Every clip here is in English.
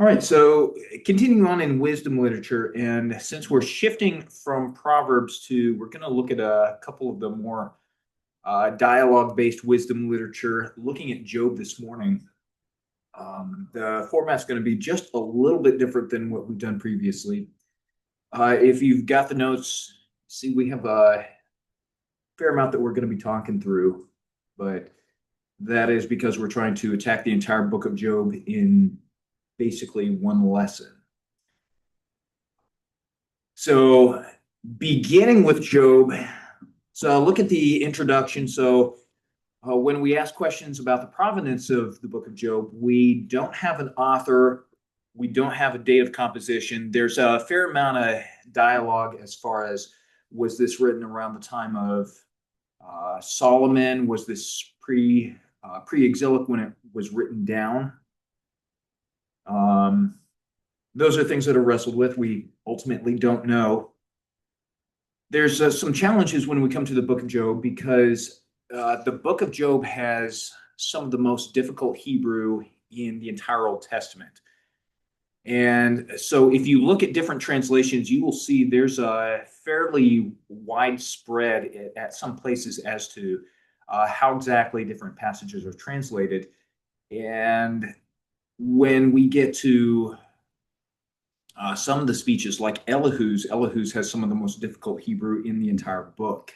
All right, so continuing on in wisdom literature, and since we're shifting from Proverbs to, we're going to look at a couple of the more dialogue-based wisdom literature, looking at Job this morning. The format's going to be just a little bit different than what we've done previously. If you've got the notes, see, we have a fair amount that we're going to be talking through, but that is because we're trying to attack the entire book of Job in basically one lesson. So, beginning with Job, so look at the introduction. So, when we ask questions about the provenance of the book of Job, we don't have an author, we don't have a date of composition. There's a fair amount of dialogue as far as, was this written around the time of Solomon? Was this pre-exilic when it was written down? Those are things that are wrestled with. We ultimately don't know. There's some challenges when we come to the book of Job because the book of Job has some of the most difficult Hebrew in the entire Old Testament. And so if you look at different translations, you will see there's a fairly widespread at some places as to how exactly different passages are translated. And when we get to some of the speeches, like Elihu's has some of the most difficult Hebrew in the entire book.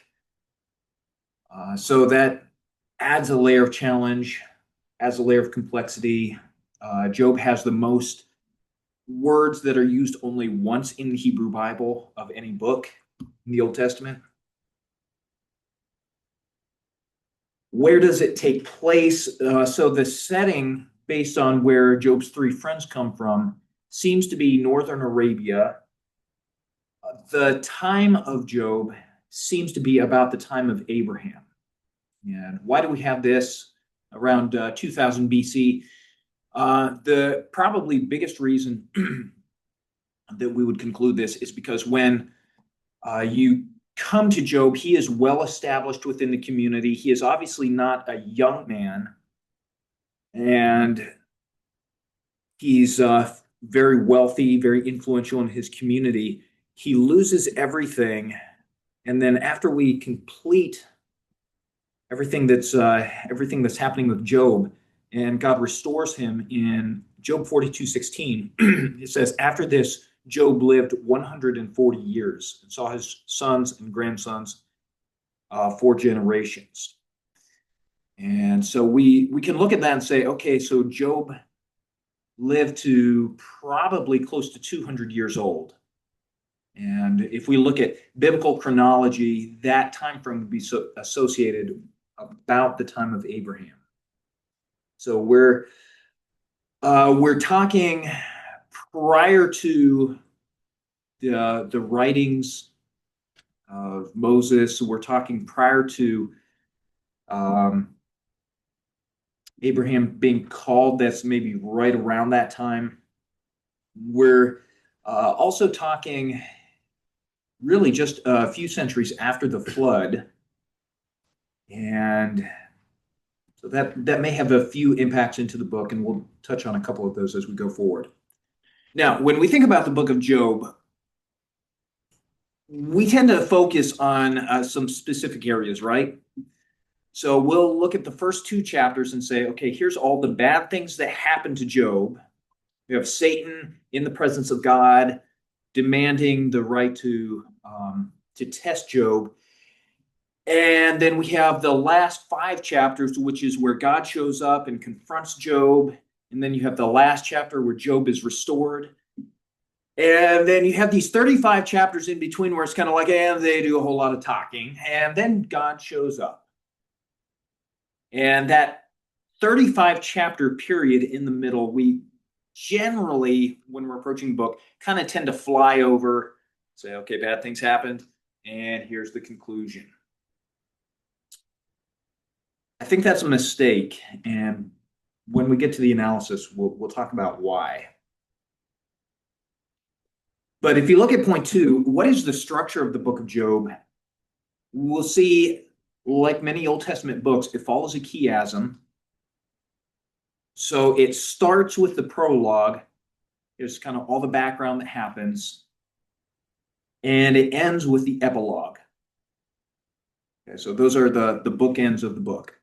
So that adds a layer of challenge, adds a layer of complexity. Job has the most words that are used only once in the Hebrew Bible of any book in the Old Testament. Where does it take place? So the setting, based on where Job's three friends come from, seems to be northern Arabia. The time of Job seems to be about the time of Abraham. And why do we have this around 2000 BC? The probably biggest reason that we would conclude this is because when you come to Job, he is well established within the community. He is obviously not a young man, and he's very wealthy, very influential in his community. He loses everything, and then after we complete everything that's happening with Job, and God restores him in Job 42:16, it says, after this, Job lived 140 years and saw his sons and grandsons 4 generations. And so we can look at that and say, okay, so Job lived to probably close to 200 years old. And if we look at biblical chronology, that time frame would be associated about the time of Abraham. So we're talking prior to the writings of Moses. We're talking prior to Abraham being called. That's maybe right around that time. We're also talking really just a few centuries after the flood. And so that may have a few impacts into the book, and we'll touch on a couple of those as we go forward. Now, when we think about the book of Job, we tend to focus on some specific areas, right? So we'll look at the first two chapters and say, okay, here's all the bad things that happened to Job. We have Satan in the presence of God demanding the right to test Job. And then we have the last 5 chapters, which is where God shows up and confronts Job. And then you have the last chapter where Job is restored. And then you have these 35 chapters in between where it's kind of like, and they do a whole lot of talking. And then God shows up. And that 35 chapter period in the middle, we generally, when we're approaching the book, kind of tend to fly over, say, okay, bad things happened, and here's the conclusion. I think that's a mistake, and when we get to the analysis, we'll talk about why. But if you look at point 2, what is the structure of the book of Job? We'll see, like many Old Testament books, it follows a chiasm. So it starts with the prologue, Here's kind of all the background that happens. And it ends with the epilogue. Okay, so those are the bookends of the book.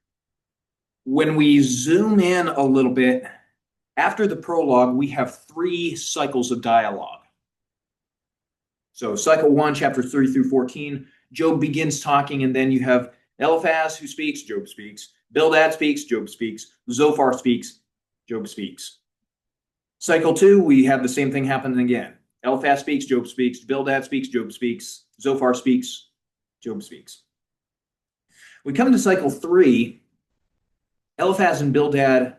When we zoom in a little bit, after the prologue, we have 3 cycles of dialogue. So cycle 1, chapter 3 through 14, Job begins talking, and then you have Eliphaz who speaks, Job speaks. Bildad speaks, Job speaks. Zophar speaks, Job speaks. Cycle 2, we have the same thing happening again. Eliphaz speaks, Job speaks. Bildad speaks, Job speaks. Zophar speaks, Job speaks. We come to cycle 3. Eliphaz and Bildad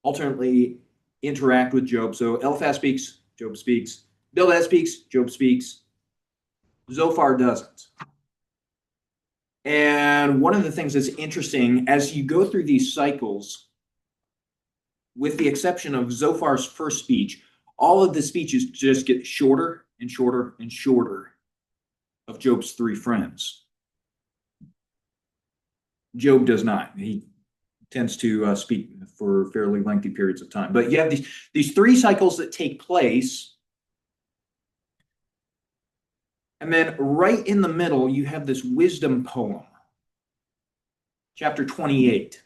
alternately interact with Job. So Eliphaz speaks, Job speaks. Bildad speaks, Job speaks. Zophar doesn't. And one of the things that's interesting, as you go through these cycles, with the exception of Zophar's first speech, all of the speeches just get shorter and shorter and shorter of Job's 3 friends. Job does not. He tends to speak for fairly lengthy periods of time. But you have these 3 cycles that take place. And then right in the middle, you have this wisdom poem, chapter 28.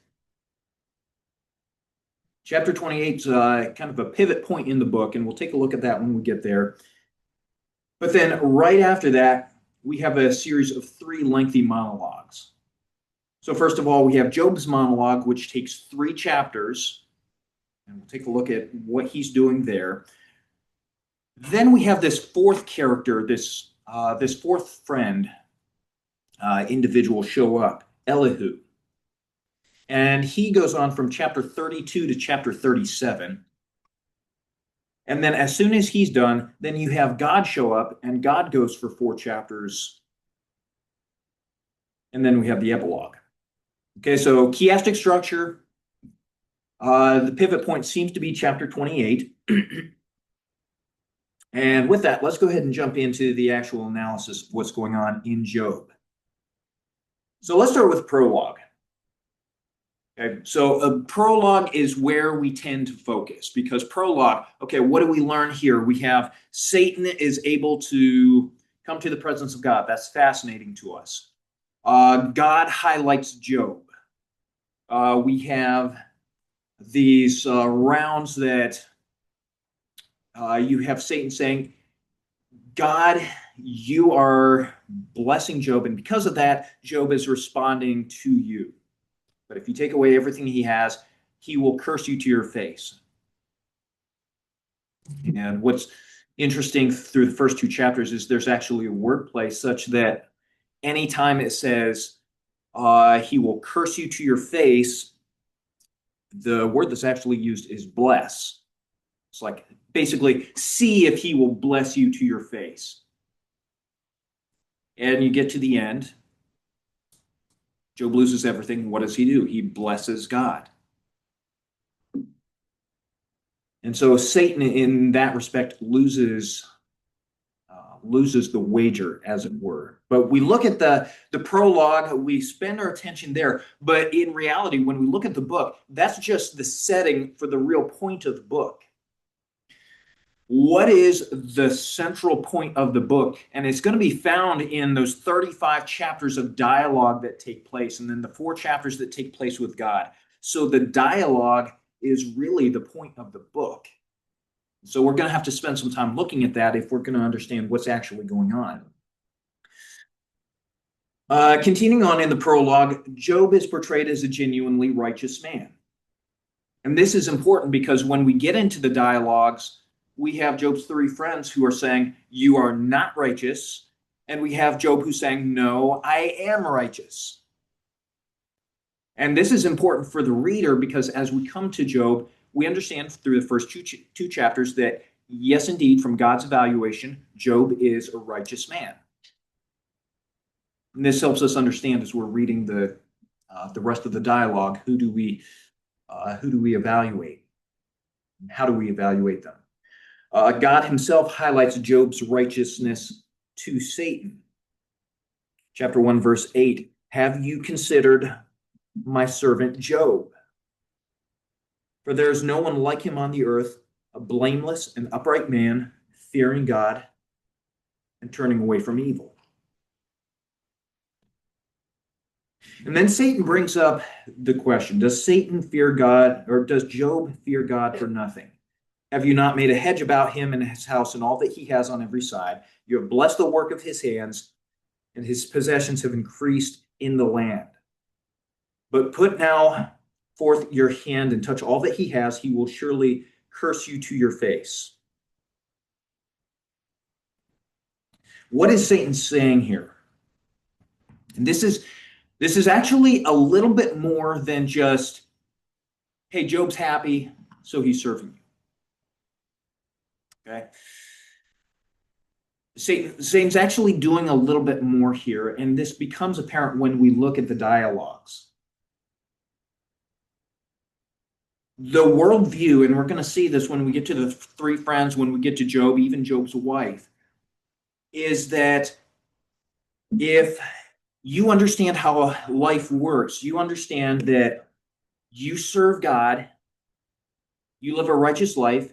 Chapter 28 is kind of a pivot point in the book, and we'll take a look at that when we get there. But then right after that, we have a series of 3 lengthy monologues. So first of all, we have Job's monologue, which takes 3 chapters, and we'll take a look at what he's doing there. Then we have this 4th character, this 4th friend, individual show up, Elihu. And he goes on from chapter 32 to chapter 37. And then as soon as he's done, then you have God show up, and God goes for 4 chapters. And then we have the epilogue. Okay, so chiastic structure. The pivot point seems to be chapter 28. And with that, let's go ahead and jump into the actual analysis of what's going on in Job. So let's start with prologue. Okay, so a prologue is where we tend to focus, because prologue, okay, what do we learn here? We have Satan is able to come to the presence of God. That's fascinating to us. God highlights Job. We have these rounds that you have Satan saying, God, you are blessing Job, and because of that, Job is responding to you. But if you take away everything he has, he will curse you to your face. And what's interesting through the first 2 chapters is there's actually a wordplay such that anytime it says he will curse you to your face, the word that's actually used is bless. It's like basically see if he will bless you to your face. And you get to the end. Job loses everything. What does he do? He blesses God. And so Satan, in that respect, loses the wager, as it were. But we look at the prologue, we spend our attention there. But in reality, when we look at the book, that's just the setting for the real point of the book. What is the central point of the book? And it's going to be found in those 35 chapters of dialogue that take place, and then the 4 chapters that take place with God. So the dialogue is really the point of the book. So we're going to have to spend some time looking at that if we're going to understand what's actually going on. Continuing on in the prologue, Job is portrayed as a genuinely righteous man. And this is important because when we get into the dialogues, we have Job's 3 friends who are saying, you are not righteous. And we have Job who's saying, no, I am righteous. And this is important for the reader because as we come to Job, we understand through the first two chapters that, yes, indeed, from God's evaluation, Job is a righteous man. And this helps us understand as we're reading the rest of the dialogue, who do we evaluate? How do we evaluate them? God himself highlights Job's righteousness to Satan. Chapter 1, verse 8, have you considered my servant Job? For there is no one like him on the earth, a blameless and upright man, fearing God and turning away from evil. And then Satan brings up the question, does Satan fear God, or does Job fear God for nothing? Have you not made a hedge about him and his house and all that he has on every side? You have blessed the work of his hands, and his possessions have increased in the land. But put now forth your hand and touch all that he has. He will surely curse you to your face. What is Satan saying here? And this is actually a little bit more than just, hey, Job's happy, so he's serving you. Okay? Satan's actually doing a little bit more here, and this becomes apparent when we look at the dialogues. The worldview, and we're going to see this when we get to the three friends, when we get to Job, even Job's wife, is that if you understand how life works, you understand that you serve God, you live a righteous life,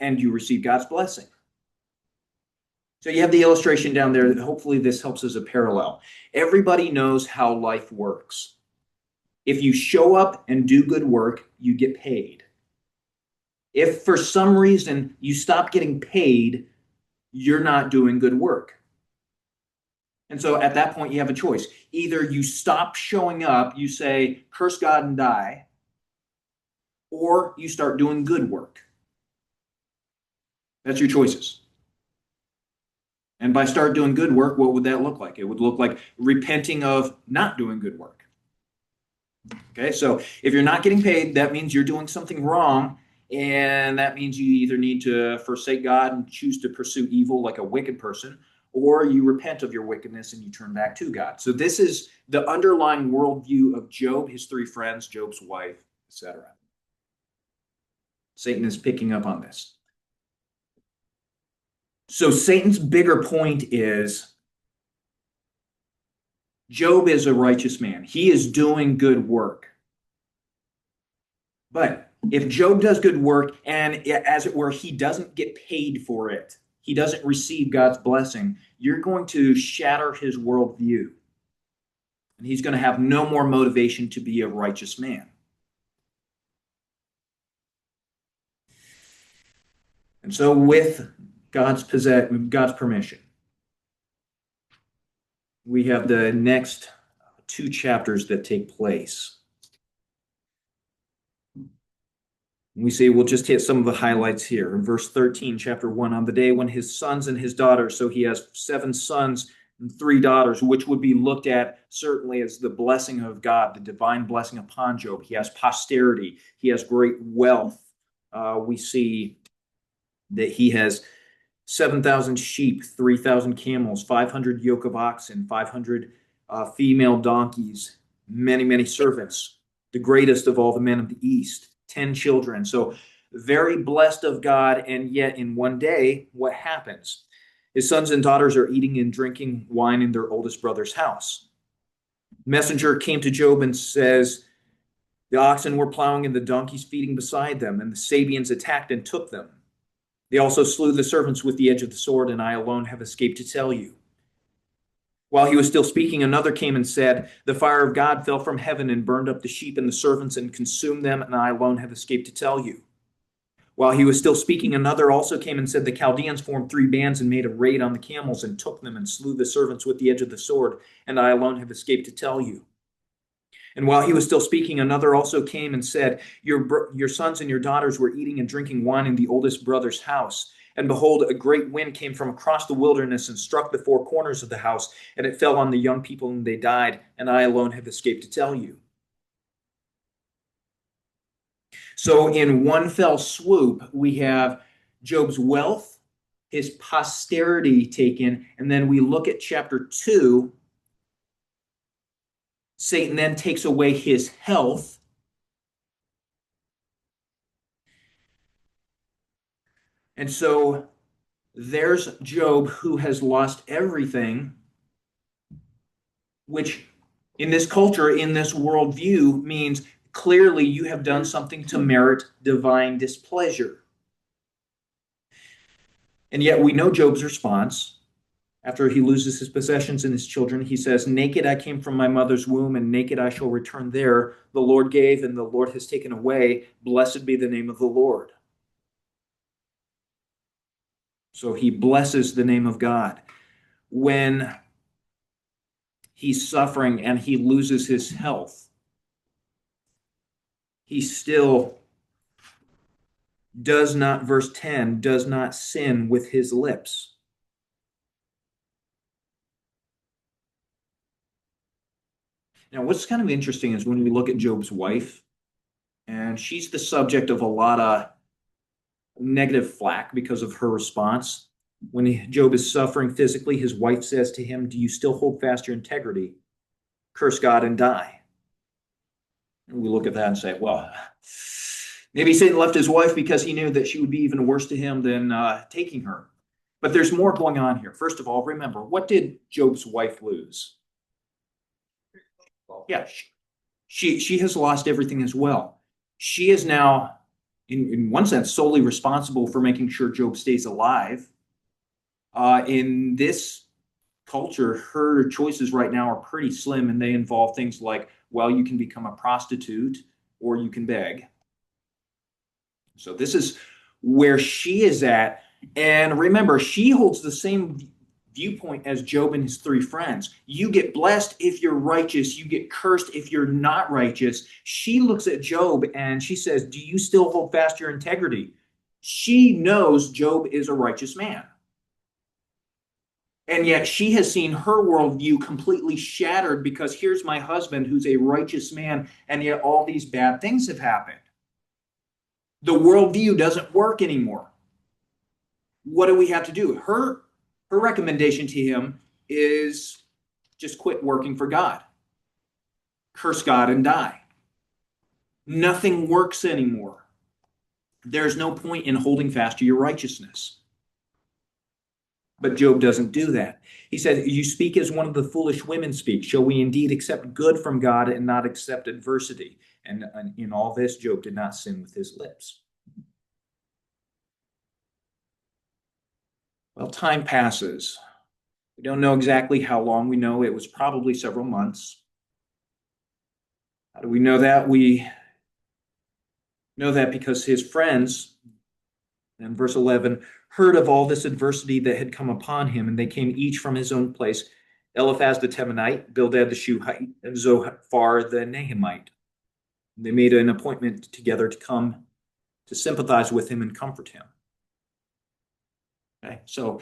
and you receive God's blessing. So you have the illustration down there. Hopefully this helps as a parallel. Everybody knows how life works. If you show up and do good work, you get paid. If for some reason you stop getting paid, you're not doing good work. And so at that point, you have a choice. Either you stop showing up, you say, curse God and die, or you start doing good work. That's your choices. And by start doing good work, what would that look like? It would look like repenting of not doing good work. Okay, so if you're not getting paid, that means you're doing something wrong, and that means you either need to forsake God and choose to pursue evil like a wicked person, or you repent of your wickedness and you turn back to God. So this is the underlying worldview of Job, his three friends, Job's wife, etc. Satan is picking up on this. So Satan's bigger point is Job is a righteous man. He is doing good work. But if Job does good work and, as it were, he doesn't get paid for it, he doesn't receive God's blessing, you're going to shatter his worldview. And he's going to have no more motivation to be a righteous man. And so with God's permission, we have the next two chapters that take place. We see, we'll just hit some of the highlights here. In verse 13, chapter 1, on the day when his sons and his daughters, so he has 7 sons and 3 daughters, which would be looked at certainly as the blessing of God, the divine blessing upon Job. He has posterity. He has great wealth. We see that he has 7,000 sheep, 3,000 camels, 500 yoke of oxen, 500 female donkeys, many, many servants, the greatest of all the men of the East, 10 children. So very blessed of God. And yet in one day, what happens? His sons and daughters are eating and drinking wine in their oldest brother's house. Messenger came to Job and says, the oxen were plowing and the donkeys feeding beside them, and the Sabeans attacked and took them. They also slew the servants with the edge of the sword, and I alone have escaped to tell you. While he was still speaking, another came and said, the fire of God fell from heaven and burned up the sheep and the servants and consumed them, and I alone have escaped to tell you. While he was still speaking, another also came and said, the Chaldeans formed 3 bands and made a raid on the camels and took them and slew the servants with the edge of the sword, and I alone have escaped to tell you. And while he was still speaking, another also came and said, your sons and your daughters were eating and drinking wine in the oldest brother's house. And behold, a great wind came from across the wilderness and struck the 4 corners of the house, and it fell on the young people and they died, and I alone have escaped to tell you. So in one fell swoop, we have Job's wealth, his posterity taken, and then we look at chapter 2. Satan then takes away his health. And so there's Job who has lost everything, which in this culture, in this worldview, means clearly you have done something to merit divine displeasure. And yet we know Job's response. After he loses his possessions and his children, he says, naked I came from my mother's womb, and naked I shall return there. The Lord gave, and the Lord has taken away. Blessed be the name of the Lord. So he blesses the name of God. When he's suffering and he loses his health, he still does not, verse 10, does not sin with his lips. Now, what's kind of interesting is when we look at Job's wife, and she's the subject of a lot of negative flack because of her response. When Job is suffering physically, his wife says to him, do you still hold fast your integrity? Curse God and die. And we look at that and say, well, maybe Satan left his wife because he knew that she would be even worse to him than taking her. But there's more going on here. First of all, remember, what did Job's wife lose? Yeah, she has lost everything as well. She is now, in one sense, solely responsible for making sure Job stays alive. In this culture, her choices right now are pretty slim, and they involve things like, well, you can become a prostitute or you can beg. So this is where she is at. And remember, she holds the same viewpoint as Job and his three friends. You get blessed if you're righteous. You get cursed if you're not righteous. She looks at Job and she says, do you still hold fast your integrity? She knows Job is a righteous man. And yet she has seen her worldview completely shattered because here's my husband who's a righteous man, and yet all these bad things have happened. The worldview doesn't work anymore. What do we have to do? Her recommendation to him is just quit working for God. Curse God and die. Nothing works anymore. There's no point in holding fast to your righteousness. But Job doesn't do that. He said, you speak as one of the foolish women speak. Shall we indeed accept good from God and not accept adversity? And in all this, Job did not sin with his lips. Well, time passes. We don't know exactly how long. We know it was probably several months. How do we know that? We know that because his friends, in verse 11, heard of all this adversity that had come upon him, and they came each from his own place, Eliphaz the Temanite, Bildad the Shuhite, and Zophar the Naamite. They made an appointment together to come to sympathize with him and comfort him. Okay, so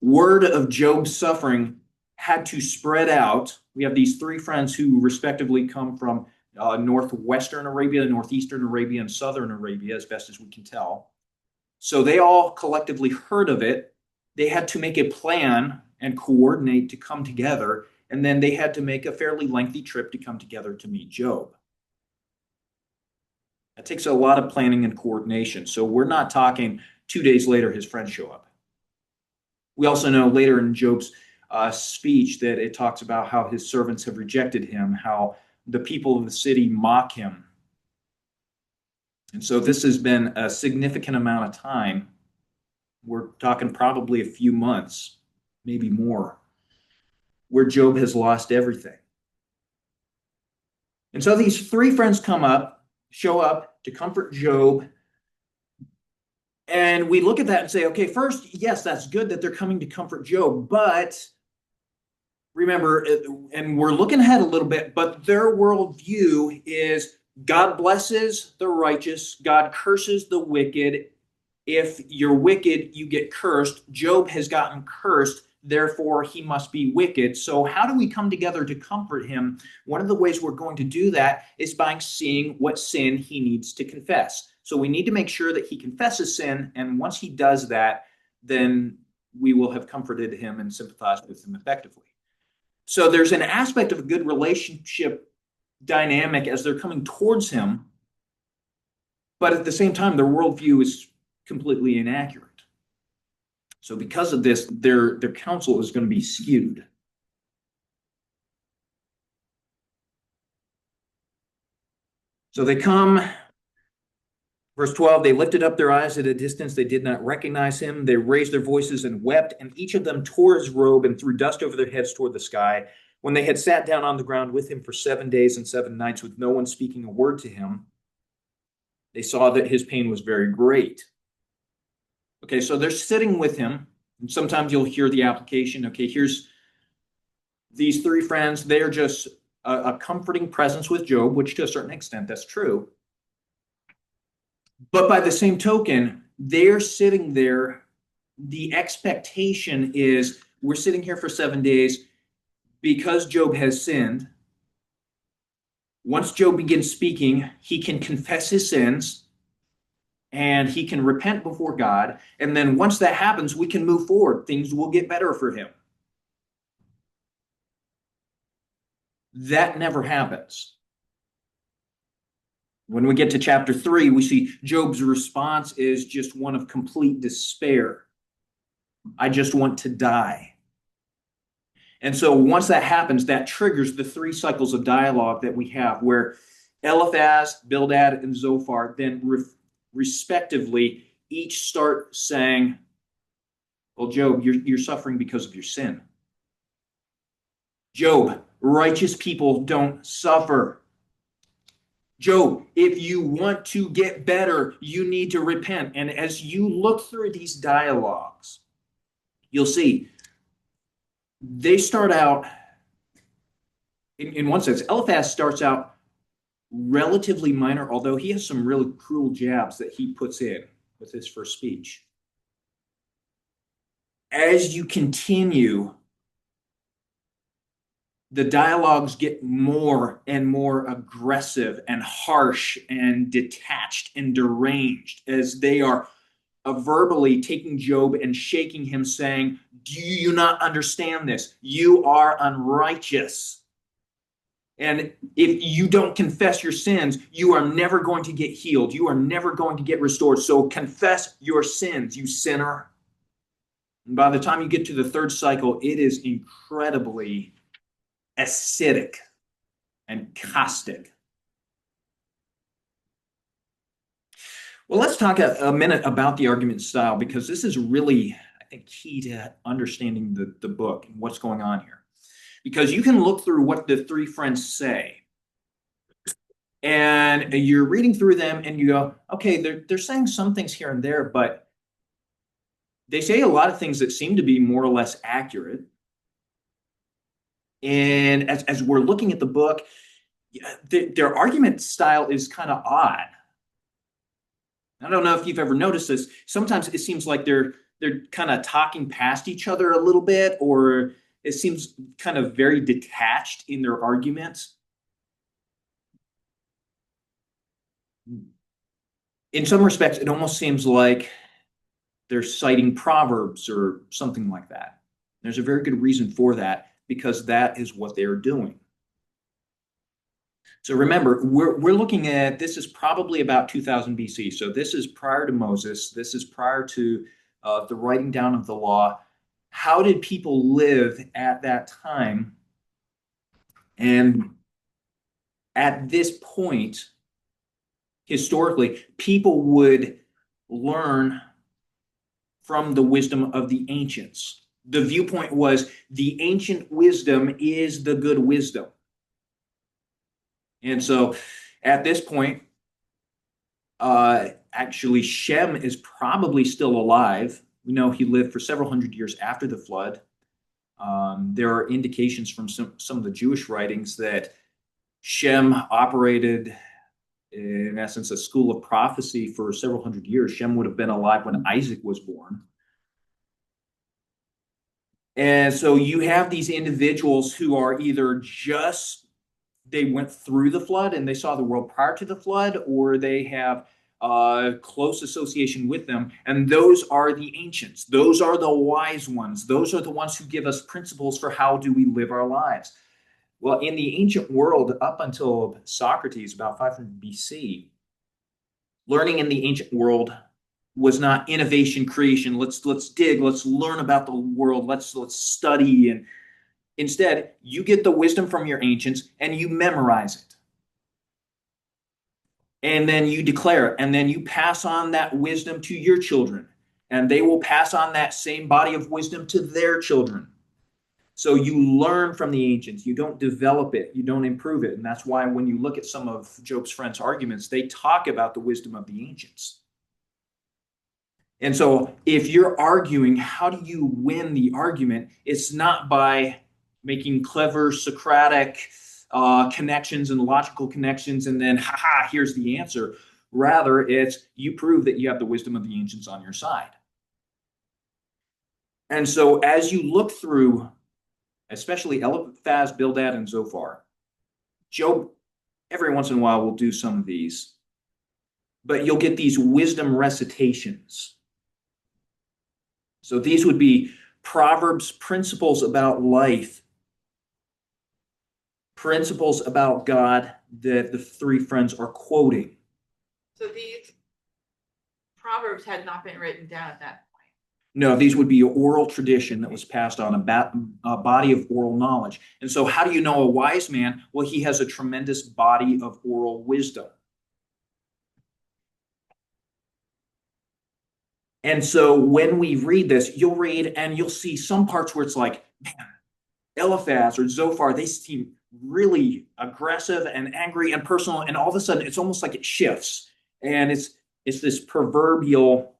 word of Job's suffering had to spread out. We have these three friends who respectively come from northwestern Arabia, northeastern Arabia, and southern Arabia, as best as we can tell. So they all collectively heard of it. They had to make a plan and coordinate to come together, and then they had to make a fairly lengthy trip to come together to meet Job. That takes a lot of planning and coordination. So we're not talking 2 days later his friends show up. We also know later in Job's speech that it talks about how his servants have rejected him, how the people of the city mock him. And so this has been a significant amount of time. We're talking probably a few months, maybe more, where Job has lost everything. And so these three friends show up to comfort Job. And we look at that and say, okay, first, yes, that's good that they're coming to comfort Job, but remember, and we're looking ahead a little bit, but their worldview is God blesses the righteous, God curses the wicked. If you're wicked, you get cursed. Job has gotten cursed, therefore he must be wicked. So how do we come together to comfort him? One of the ways we're going to do that is by seeing what sin he needs to confess. So we need to make sure that he confesses sin, and once he does that, then we will have comforted him and sympathized with him effectively. So there's an aspect of a good relationship dynamic as they're coming towards him, but at the same time, their worldview is completely inaccurate. So because of this, their counsel is going to be skewed. So they come Verse 12, they lifted up their eyes at a distance. They did not recognize him. They raised their voices and wept, and each of them tore his robe and threw dust over their heads toward the sky. When they had sat down on the ground with him for 7 days and 7 nights, with no one speaking a word to him, they saw that his pain was very great. Okay, so they're sitting with him, and sometimes you'll hear the application. Okay, here's these three friends. They are just a comforting presence with Job, which to a certain extent, that's true. But by the same token, they're sitting there. The expectation is we're sitting here for 7 days because Job has sinned. Once Job begins speaking, he can confess his sins and he can repent before God. And then once that happens, we can move forward. Things will get better for him. That never happens. When we get to chapter 3, we see Job's response is just one of complete despair. I just want to die. And so once that happens, that triggers the 3 cycles of dialogue that we have, where Eliphaz, Bildad, and Zophar then respectively each start saying, well, Job, you're suffering because of your sin. Job, righteous people don't suffer. Job, if you want to get better, you need to repent. And as you look through these dialogues, you'll see they start out, in one sense, Eliphaz starts out relatively minor, although he has some really cruel jabs that he puts in with his first speech. As you continue, the dialogues get more and more aggressive and harsh and detached and deranged as they are verbally taking Job and shaking him, saying, do you not understand this? You are unrighteous. And if you don't confess your sins, you are never going to get healed. You are never going to get restored. So confess your sins, you sinner. And by the time you get to the 3rd cycle, it is incredibly acidic and caustic. Well, let's talk a minute about the argument style, because this is really, I think, key to understanding the book and what's going on here. Because you can look through what the 3 friends say, and you're reading through them and you go, okay, they're saying some things here and there, but they say a lot of things that seem to be more or less accurate. And as we're looking at the book, their argument style is kind of odd. I don't know if you've ever noticed this. Sometimes it seems like they're kind of talking past each other a little bit, or it seems kind of very detached in their arguments. In some respects, it almost seems like they're citing Proverbs or something like that. There's a very good reason for that, because that is what they're doing. So remember, we're looking at, this is probably about 2000 BC. So this is prior to Moses. This is prior to the writing down of the law. How did people live at that time? And at this point, historically, people would learn from the wisdom of the ancients. The viewpoint was the ancient wisdom is the good wisdom. And so at this point, actually, Shem is probably still alive. We know he lived for several hundred years after the flood. There are indications from some of the Jewish writings that Shem operated, in essence, a school of prophecy for several hundred years. Shem would have been alive when Isaac was born. And so you have these individuals who are either just, they went through the flood and they saw the world prior to the flood, or they have close association with them. And those are the ancients. Those are the wise ones. Those are the ones who give us principles for how do we live our lives. Well, in the ancient world, up until Socrates, about 500 BC, learning in the ancient world was not innovation, creation. Let's dig, let's learn about the world, let's study. And instead, you get the wisdom from your ancients and you memorize it. And then you declare, and then you pass on that wisdom to your children, and they will pass on that same body of wisdom to their children. So you learn from the ancients. You don't develop it. You don't improve it. And that's why when you look at some of Job's friends' arguments, they talk about the wisdom of the ancients. And so if you're arguing, how do you win the argument? It's not by making clever Socratic connections and logical connections and then, haha, here's the answer. Rather, it's you prove that you have the wisdom of the ancients on your side. And so as you look through, especially Eliphaz, Bildad, and Zophar, Job every once in a while will do some of these, but you'll get these wisdom recitations. So these would be Proverbs, principles about life, principles about God that the three friends are quoting. So these Proverbs had not been written down at that point. No, these would be oral tradition that was passed on, a body of oral knowledge. And so how do you know a wise man? Well, he has a tremendous body of oral wisdom. And so when we read this, you'll read and you'll see some parts where it's like, man, Eliphaz or Zophar, they seem really aggressive and angry and personal. And all of a sudden, it's almost like it shifts. And it's this proverbial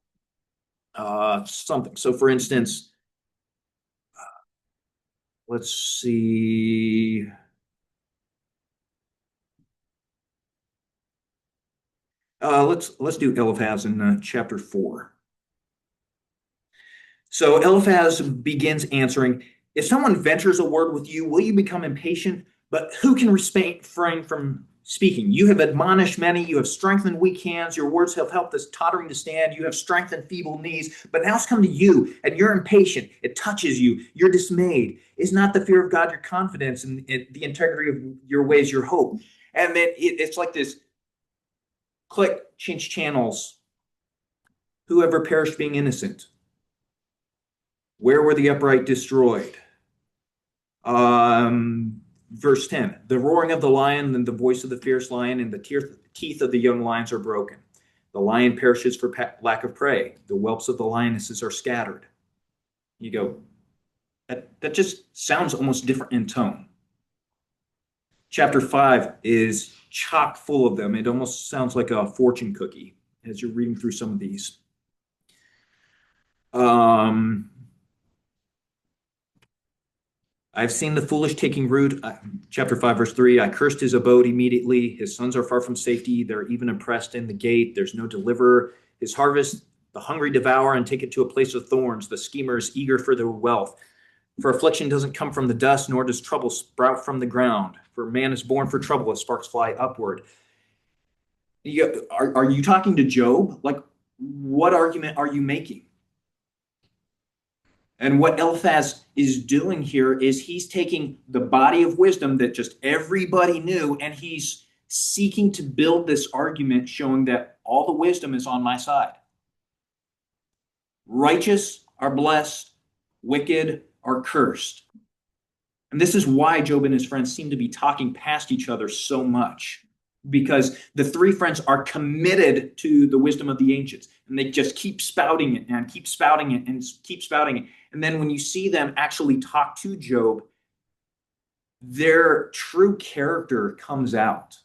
something. So for instance, let's see. Let's do Eliphaz in chapter 4. So Eliphaz begins answering, if someone ventures a word with you, will you become impatient? But who can refrain from speaking? You have admonished many, you have strengthened weak hands, your words have helped us tottering to stand, you have strengthened feeble knees, but now it's come to you, and you're impatient. It touches you, you're dismayed. Is not the fear of God your confidence, and the integrity of your ways your hope? And then it's like this, click, change channels. Whoever perished being innocent? Where were the upright destroyed? Verse 10, the roaring of the lion and the voice of the fierce lion and the teeth of the young lions are broken. The lion perishes for lack of prey. The whelps of the lionesses are scattered. You go, that just sounds almost different in tone. Chapter 5 is chock full of them. It almost sounds like a fortune cookie as you're reading through some of these. I've seen the foolish taking root. Chapter 5, verse 3, I cursed his abode immediately. His sons are far from safety. They're even oppressed in the gate. There's no deliverer. His harvest, the hungry devour and take it to a place of thorns. The schemer is eager for their wealth. For affliction doesn't come from the dust, nor does trouble sprout from the ground. For man is born for trouble as sparks fly upward. Are you talking to Job? Like, what argument are you making? And what Eliphaz is doing here is he's taking the body of wisdom that just everybody knew, and he's seeking to build this argument showing that all the wisdom is on my side. Righteous are blessed, wicked are cursed. And this is why Job and his friends seem to be talking past each other so much, because the three friends are committed to the wisdom of the ancients, and they just keep spouting it and keep spouting it and keep spouting it. And then when you see them actually talk to Job, their true character comes out.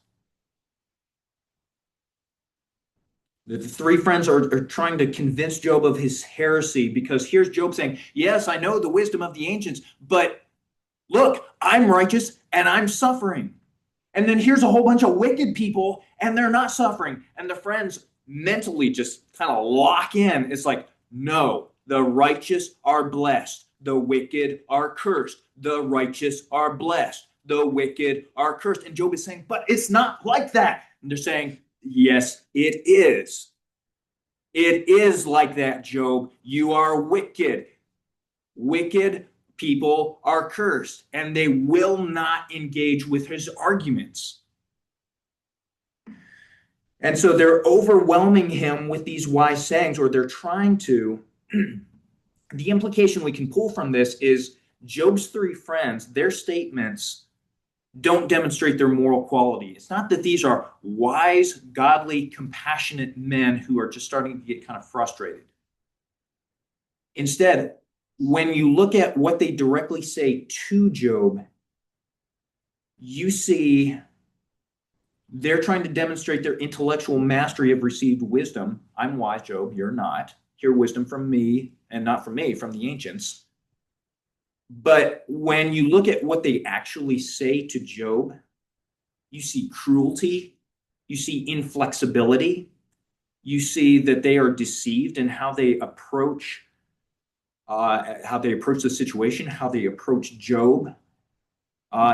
The three friends are trying to convince Job of his heresy, because here's Job saying, yes, I know the wisdom of the ancients, but look, I'm righteous and I'm suffering. And then here's a whole bunch of wicked people and they're not suffering. And the friends mentally just kind of lock in. It's like, no, the righteous are blessed. The wicked are cursed. The righteous are blessed. The wicked are cursed. And Job is saying, but it's not like that. And they're saying, yes, it is. It is like that, Job. You are wicked. Wicked people are cursed, and they will not engage with his arguments. And so they're overwhelming him with these wise sayings, or they're trying to. The implication we can pull from this is Job's three friends, their statements don't demonstrate their moral quality. It's not that these are wise, godly, compassionate men who are just starting to get kind of frustrated. Instead, when you look at what they directly say to Job, you see they're trying to demonstrate their intellectual mastery of received wisdom. I'm wise, Job, you're not. Hear wisdom from me, and not from me, from the ancients. But when you look at what they actually say to Job, you see cruelty, you see inflexibility, you see that they are deceived in how they approach the situation, how they approach Job.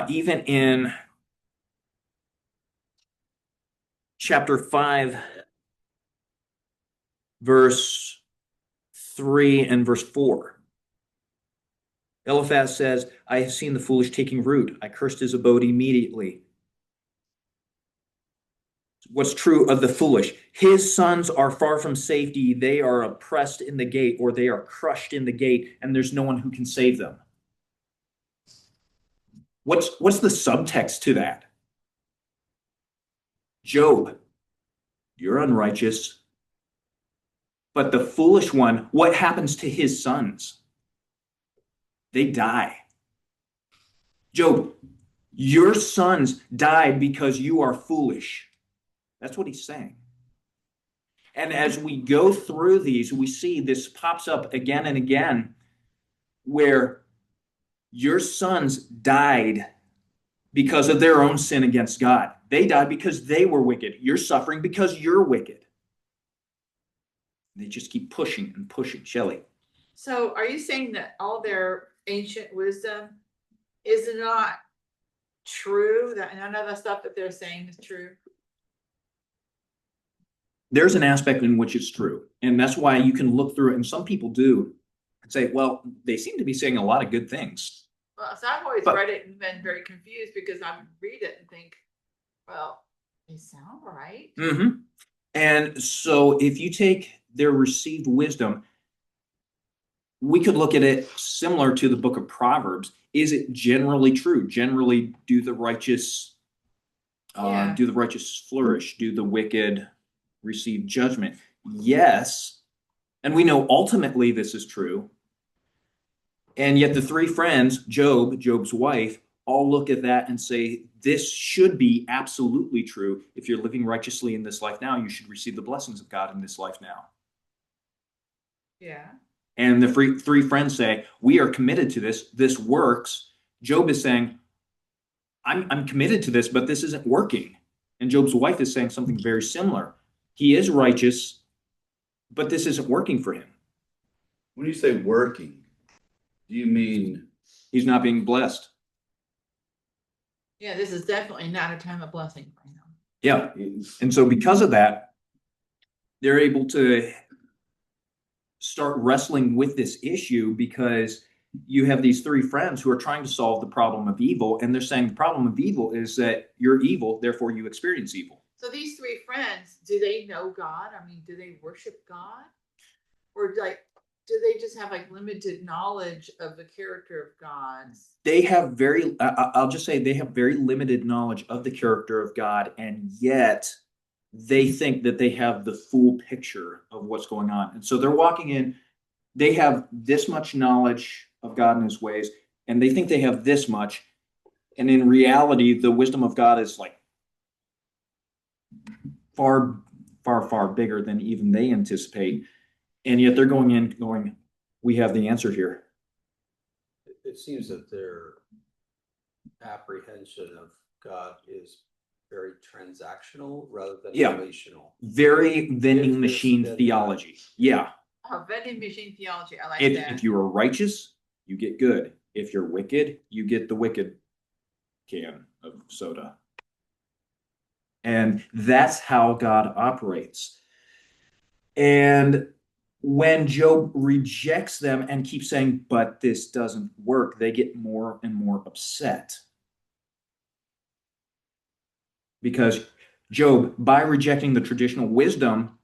Even in chapter 5, verse 3 and verse 4. Eliphaz says, I have seen the foolish taking root. I cursed his abode immediately. What's true of the foolish? His sons are far from safety. They are oppressed in the gate, or they are crushed in the gate, and there's no one who can save them. What's the subtext to that? Job, you're unrighteous. But the foolish one, what happens to his sons? They die. Job, your sons died because you are foolish. That's what he's saying. And as we go through these, we see this pops up again and again, where your sons died because of their own sin against God. They died because they were wicked. You're suffering because you're wicked. They just keep pushing and pushing. Shelley. So are you saying that all their ancient wisdom is not true? That none of the stuff that they're saying is true? There's an aspect in which it's true. And that's why you can look through it. And some people do and say, well, they seem to be saying a lot of good things. Well, so I've always read it and been very confused because I read it and think, well, they sound right. Mm-hmm. And so if you take their received wisdom, we could look at it similar to the book of Proverbs. Is it generally true? Generally, do the righteous flourish? Do the wicked receive judgment? Yes. And we know ultimately this is true. And yet the three friends, Job's wife, all look at that and say, this should be absolutely true. If you're living righteously in this life now, you should receive the blessings of God in this life now. Yeah. And the three friends say, we are committed to this. This works. Job is saying, I'm committed to this, but this isn't working. And Job's wife is saying something very similar. He is righteous, but this isn't working for him. When you say working, do you mean he's not being blessed? Yeah, this is definitely not a time of blessing for him. Yeah. And so because of that, they're able to start wrestling with this issue, because you have these three friends who are trying to solve the problem of evil. And they're saying the problem of evil is that you're evil, therefore you experience evil. So these three friends, do they know God? I mean, do they worship God? Or do they just have limited knowledge of the character of God? They have I'll just say they have very limited knowledge of the character of God, and yet they think that they have the full picture of what's going on. And so they're walking in, they have this much knowledge of God and his ways, and they think they have this much. And in reality, the wisdom of God is far, far, far bigger than even they anticipate. And yet they're going in going, we have the answer here. It seems that their apprehension of God is very transactional rather than relational. Very vending machine theology. Yeah. Oh, vending machine theology. I like that. If you are righteous, you get good. If you're wicked, you get the wicked can of soda. And that's how God operates. And when Job rejects them and keeps saying, but this doesn't work, they get more and more upset. Because Job, by rejecting the traditional wisdom,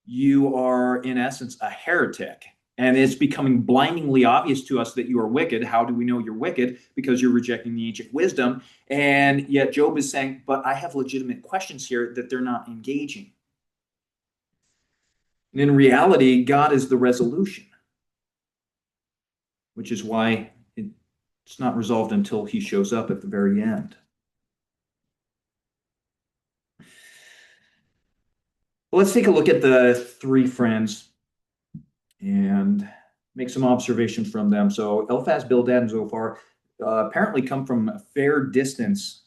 you are in essence a heretic. And it's becoming blindingly obvious to us that you are wicked. How do we know you're wicked? Because you're rejecting the ancient wisdom. And yet Job is saying, but I have legitimate questions here that they're not engaging. And in reality, God is the resolution, which is why it's not resolved until he shows up at the very end. Let's take a look at the three friends and make some observations from them. So Eliphaz, Bildad, and Zophar apparently come from a fair distance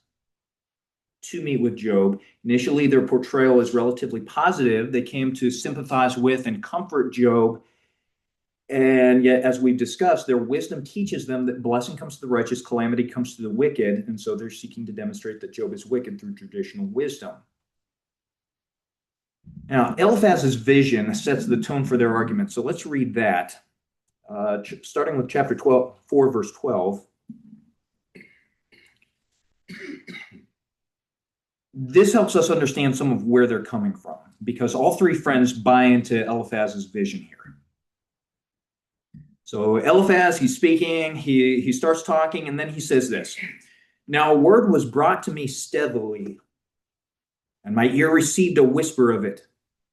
to meet with Job. Initially, their portrayal is relatively positive. They came to sympathize with and comfort Job. And yet, as we've discussed, their wisdom teaches them that blessing comes to the righteous, calamity comes to the wicked. And so they're seeking to demonstrate that Job is wicked through traditional wisdom. Now, Eliphaz's vision sets the tone for their argument. So let's read that. Starting with chapter 4, verse 12. This helps us understand some of where they're coming from, because all three friends buy into Eliphaz's vision here. So Eliphaz, he's speaking, he starts talking, and then he says this. Now a word was brought to me steadily, and my ear received a whisper of it.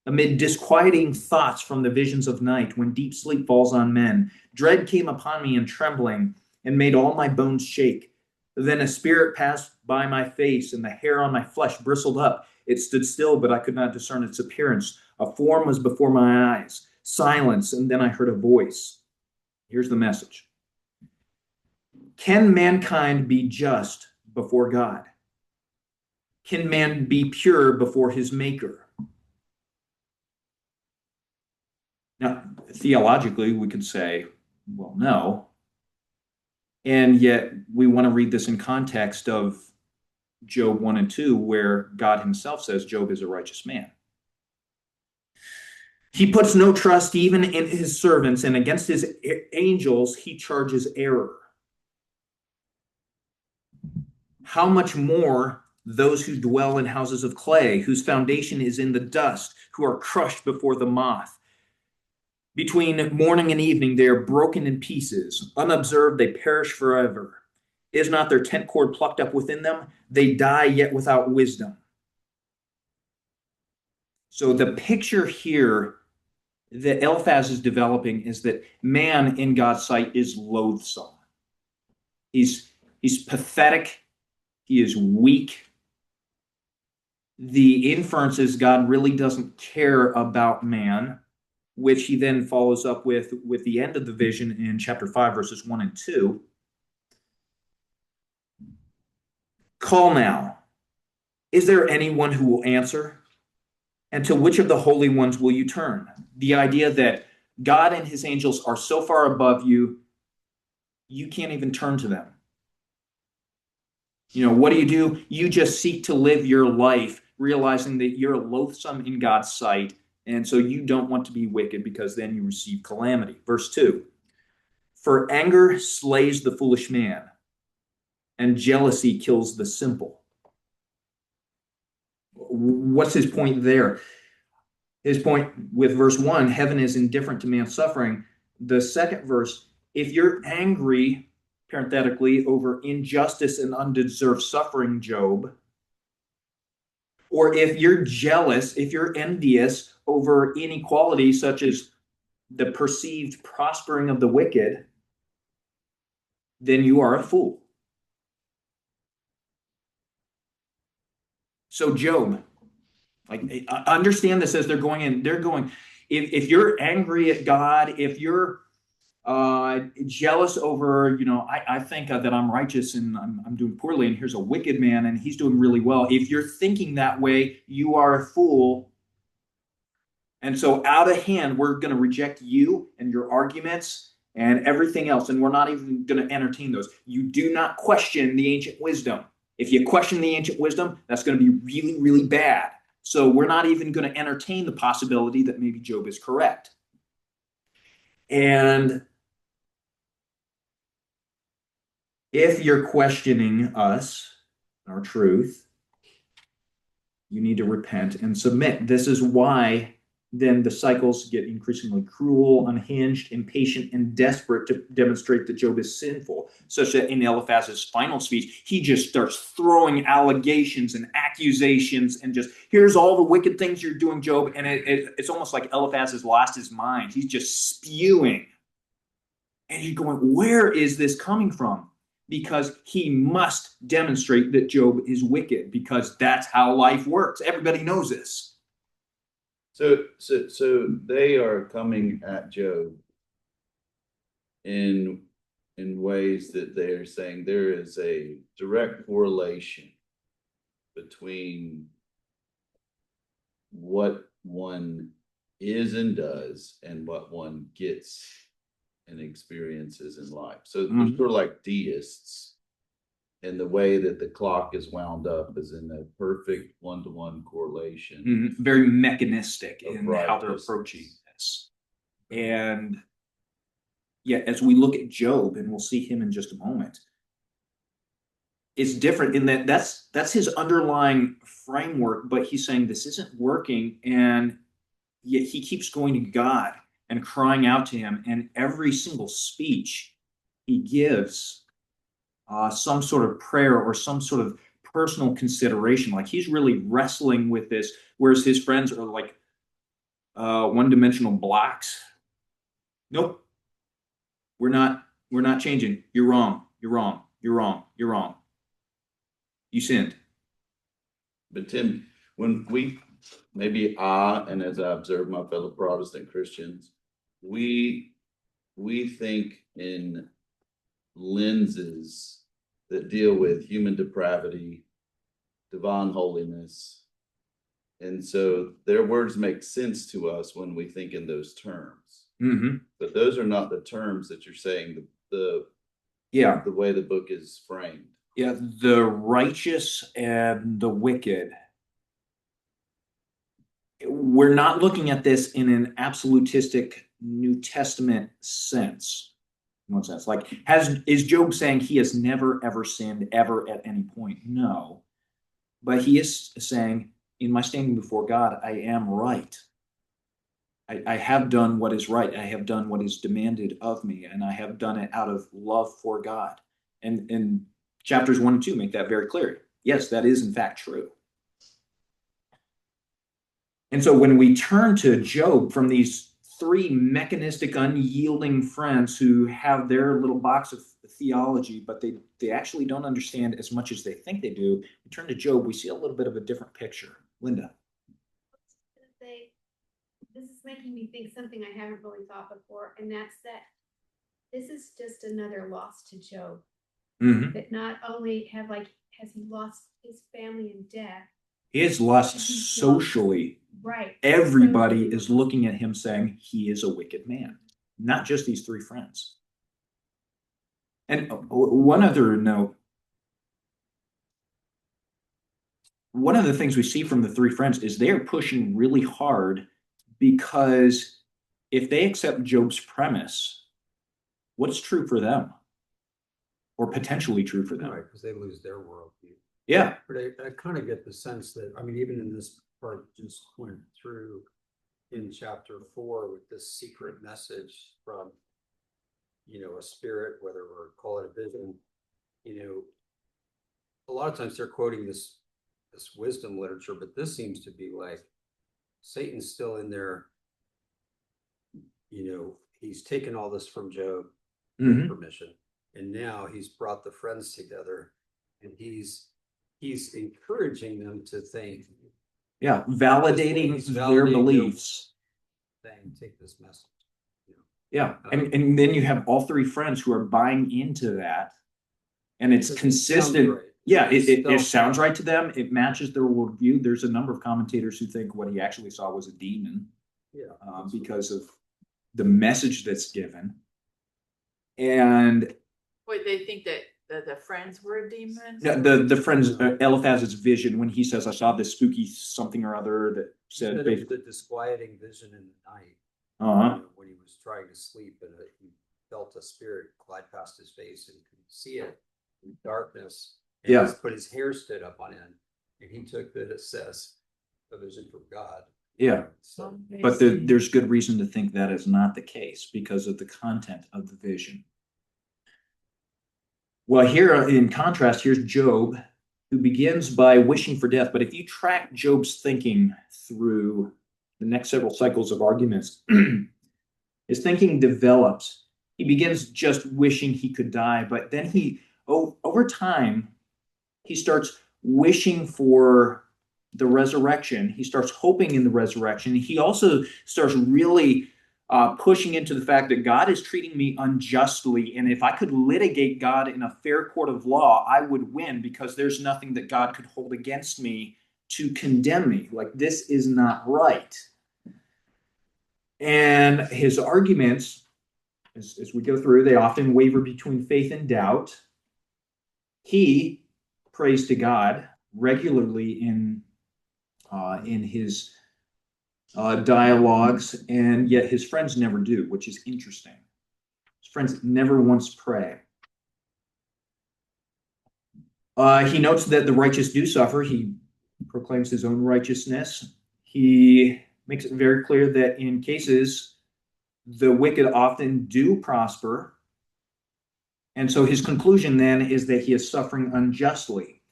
Amid disquieting thoughts from the visions of night, when deep sleep falls on men, dread came upon me and trembling, and made all my bones shake. Then a spirit passed by my face, and the hair on my flesh bristled up. It stood still, but I could not discern its appearance. A form was before my eyes. Silence, and then I heard a voice. Here's the message. Can mankind be just before God? Can man be pure before his maker? Now, theologically, we could say, well, no. And yet we want to read this in context of Job 1 and 2, where God himself says Job is a righteous man. He puts no trust even in his servants, and against his angels he charges error. How much more those who dwell in houses of clay, whose foundation is in the dust, who are crushed before the moth. Between morning and evening, they are broken in pieces. Unobserved, they perish forever. Is not their tent cord plucked up within them? They die yet without wisdom. So the picture here that Eliphaz is developing is that man in God's sight is loathsome. He's pathetic. He is weak. The inference is God really doesn't care about man, which he then follows up with the end of the vision in chapter 5, verses 1 and 2. Call now. Is there anyone who will answer? And to which of the holy ones will you turn? The idea that God and his angels are so far above you, you can't even turn to them. You know, what do? You just seek to live your life, realizing that you're loathsome in God's sight. And so you don't want to be wicked, because then you receive calamity. Verse 2, for anger slays the foolish man, and jealousy kills the simple. What's his point there? His point with verse 1, heaven is indifferent to man's suffering. The second verse, if you're angry, parenthetically, over injustice and undeserved suffering, Job, or if you're jealous, if you're envious over inequality, such as the perceived prospering of the wicked, then you are a fool. So Job, understand this as they're going in. They're going, if you're angry at God, if you're jealous over, I think that I'm righteous and I'm doing poorly, and here's a wicked man and he's doing really well. If you're thinking that way, you are a fool. And so out of hand, we're going to reject you and your arguments and everything else, and we're not even going to entertain those. You do not question the ancient wisdom. If you question the ancient wisdom, that's going to be really, really bad. So we're not even going to entertain the possibility that maybe Job is correct. And if you're questioning us, our truth, you need to repent and submit. This is why then the cycles get increasingly cruel, unhinged, impatient, and desperate to demonstrate that Job is sinful, such that in Eliphaz's final speech, he just starts throwing allegations and accusations and just, here's all the wicked things you're doing, Job. And it's almost like Eliphaz has lost his mind. He's just spewing. And you're going, where is this coming from? Because he must demonstrate that Job is wicked, because that's how life works. Everybody knows this. So they are coming at Job in ways that they are saying there is a direct correlation between what one is and does and what one gets and experiences in life. So they're sort of like deists. And the way that the clock is wound up is in a perfect one-to-one correlation. Very mechanistic in Right. how they're approaching this. And yeah, as we look at Job, and we'll see him in just a moment, it's different in that that's his underlying framework, but he's saying this isn't working, and yet he keeps going to God and crying out to him, and every single speech he gives some sort of prayer or some sort of personal consideration. Like he's really wrestling with this, whereas his friends are like one-dimensional blocks. Nope, we're not changing. You're wrong. You're wrong. You're wrong. You're wrong. You sinned. But Tim, when we, maybe and as I observe my fellow Protestant Christians, we think in lenses that deal with human depravity, divine holiness. And so their words make sense to us when we think in those terms. But those are not the terms that you're saying, the way the book is framed. Yeah, the righteous and the wicked. We're not looking at this in an absolutistic New Testament sense. In what sense? Like, is Job saying he has never ever sinned ever at any point? No. But he is saying, in my standing before God, I am right. I have done what is right. I have done what is demanded of me, and I have done it out of love for God. And chapters 1 and 2 make that very clear. Yes, that is in fact true. And so when we turn to Job from these three mechanistic, unyielding friends who have their little box of theology, but they actually don't understand as much as they think they do, we turn to Job, we see a little bit of a different picture. Linda. This is making me think something I haven't really thought before, and that's that this is just another loss to Job. That not only has he lost his family in death, he has lost socially. Right. Everybody is looking at him saying he is a wicked man, not just these three friends. And one other note, one of the things we see from the three friends is they are pushing really hard, because if they accept Job's premise, what's true for them? Or potentially true for them? Right, because they lose their worldview. Yeah. But I kind of get the sense that, I mean, even in this part just went through in chapter 4 with this secret message from, a spirit, whether we're call it a vision, a lot of times they're quoting this wisdom literature, but this seems to be like Satan's still in there. He's taken all this from Job with permission, and now he's brought the friends together, and he's encouraging them to think. Yeah, validating their beliefs. Saying, take this message. Yeah, and then you have all three friends who are buying into that, and it's consistent. Right. Yeah, it sounds right to them. It matches their worldview. There's a number of commentators who think what he actually saw was a demon. Yeah, because of the message that's given. And wait, they think that the friends were demons? The friends, Eliphaz's vision, when he says, I saw this spooky something or other that said basically the disquieting vision in the night. When he was trying to sleep, and he felt a spirit glide past his face and could see it in darkness. And yeah. But his hair stood up on end, and he took that it says a vision from God. Yeah, So but basically- there's good reason to think that is not the case because of the content of the vision. Well, here in contrast, here's Job, who begins by wishing for death. But if you track Job's thinking through the next several cycles of arguments, his thinking develops. He begins just wishing he could die, but then over time, he starts wishing for the resurrection. He starts hoping in the resurrection. He also starts really pushing into the fact that God is treating me unjustly. And if I could litigate God in a fair court of law, I would win because there's nothing that God could hold against me to condemn me. Like, this is not right. And his arguments, as we go through, they often waver between faith and doubt. He prays to God regularly in his dialogues, and yet his friends never do, which is interesting. His friends never once pray. He notes that the righteous do suffer. He proclaims his own righteousness. He makes it very clear that in cases, the wicked often do prosper. And so his conclusion then is that he is suffering unjustly.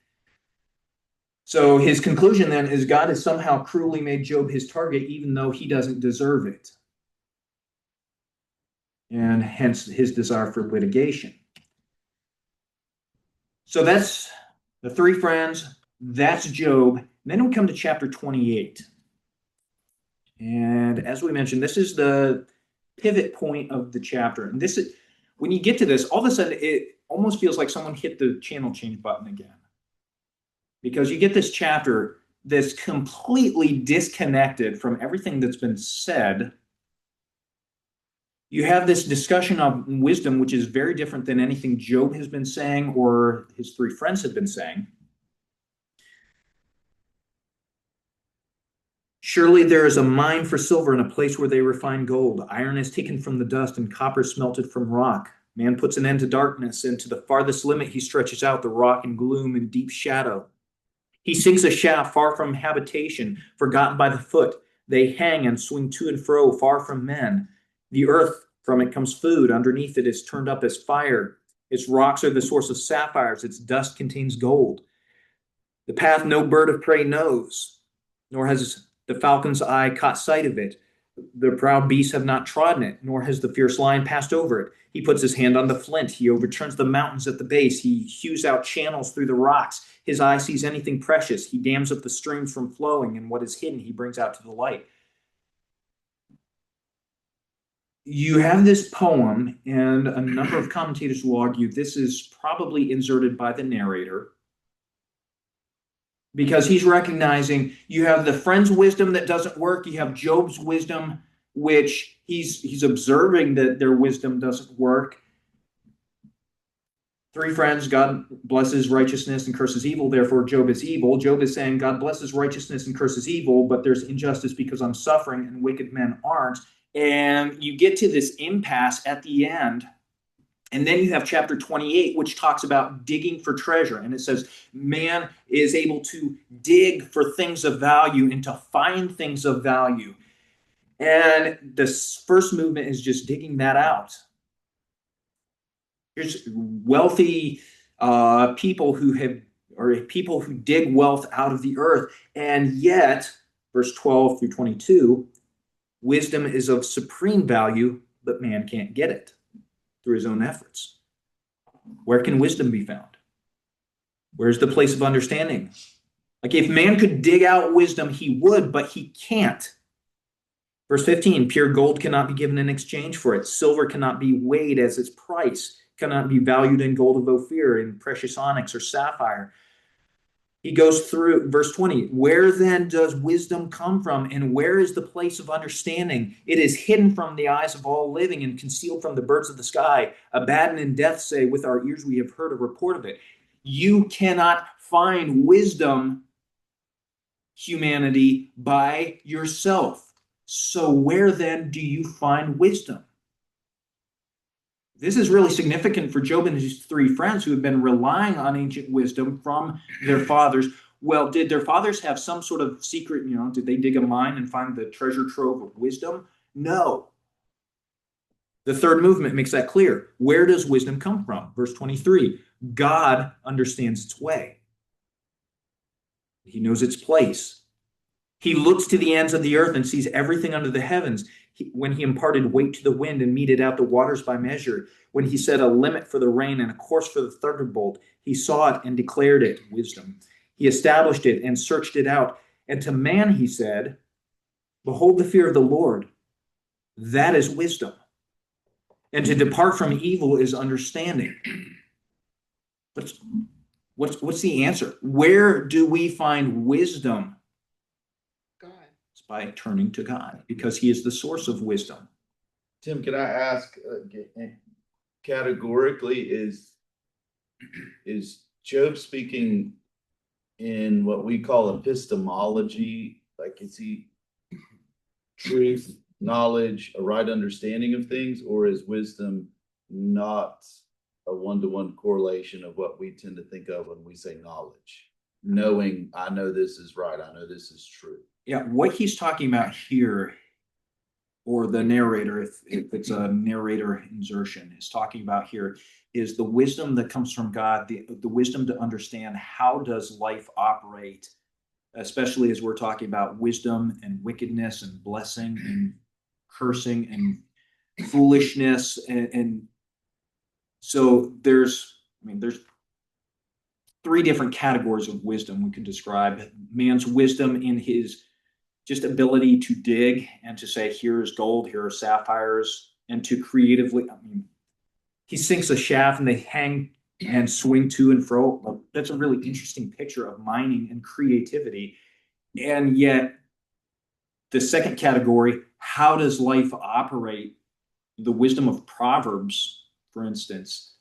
So his conclusion then is God has somehow cruelly made Job his target, even though he doesn't deserve it. And hence his desire for litigation. So that's the three friends. That's Job. And then we come to chapter 28. And as we mentioned, this is the pivot point of the chapter. And this is, when you get to this, all of a sudden it almost feels like someone hit the channel change button again. Because you get this chapter that's completely disconnected from everything that's been said. You have this discussion of wisdom, which is very different than anything Job has been saying or his three friends have been saying. Surely there is a mine for silver and a place where they refine gold. Iron is taken from the dust and copper smelted from rock. Man puts an end to darkness, and to the farthest limit he stretches out the rock in gloom and deep shadow. He sinks a shaft far from habitation, forgotten by the foot. They hang and swing to and fro, far from men. The earth, from it comes food. Underneath it is turned up as fire. Its rocks are the source of sapphires. Its dust contains gold. The path no bird of prey knows, nor has the falcon's eye caught sight of it. The proud beasts have not trodden it, nor has the fierce lion passed over it. He puts his hand on the flint. He overturns the mountains at the base. He hews out channels through the rocks. His eye sees anything precious. He dams up the streams from flowing, and what is hidden he brings out to the light. You have this poem, and a number of commentators will argue this is probably inserted by the narrator, because he's recognizing you have the friend's wisdom that doesn't work. You have Job's wisdom, which he's observing that their wisdom doesn't work. Three friends, God blesses righteousness and curses evil, therefore Job is evil. Job is saying God blesses righteousness and curses evil, but there's injustice because I'm suffering and wicked men aren't. And you get to this impasse at the end. And then you have chapter 28, which talks about digging for treasure. And it says, man is able to dig for things of value and to find things of value. And this first movement is just digging that out. Here's wealthy people who dig wealth out of the earth. And yet, verse 12 through 22, wisdom is of supreme value, but man can't get it through his own efforts. Where can wisdom be found? Where's the place of understanding? Like, if man could dig out wisdom, he would, but he can't. Verse 15, pure gold cannot be given in exchange for it. Silver cannot be weighed as its price, cannot be valued in gold of Ophir, in precious onyx or sapphire. He goes through verse 20. Where then does wisdom come from, and where is the place of understanding? It is hidden from the eyes of all living and concealed from the birds of the sky. Abaddon and death say, with our ears we have heard a report of it. You cannot find wisdom, humanity, by yourself. So where then do you find wisdom? This is really significant for Job and his three friends who have been relying on ancient wisdom from their fathers. Well, did their fathers have some sort of secret, did they dig a mine and find the treasure trove of wisdom? No. The third movement makes that clear. Where does wisdom come from? Verse 23, God understands its way. He knows its place. He looks to the ends of the earth and sees everything under the heavens. When he imparted weight to the wind and meted out the waters by measure, when he set a limit for the rain and a course for the thunderbolt, he saw it and declared it wisdom. He established it and searched it out. And to man he said, behold the fear of the Lord, that is wisdom. And to depart from evil is understanding. What's the answer? Where do we find wisdom? God. It's by turning to God, because he is the source of wisdom. Tim, can I ask categorically, is Job speaking in what we call epistemology? Like, is he truth, knowledge, a right understanding of things, or is wisdom not a one-to-one correlation of what we tend to think of when we say knowledge? Knowing, I know this is right, I know this is true. Yeah, what he's talking about here, or the narrator, if it's a narrator insertion, is talking about here is the wisdom that comes from God, the wisdom to understand how does life operate, especially as we're talking about wisdom and wickedness and blessing and cursing and foolishness. And so there's three different categories of wisdom we could describe. Man's wisdom in his just ability to dig and to say, here is gold, here are sapphires, and to creatively, he sinks a shaft and they hang and swing to and fro. That's a really interesting picture of mining and creativity. And yet, the second category, how does life operate? The wisdom of Proverbs, for instance,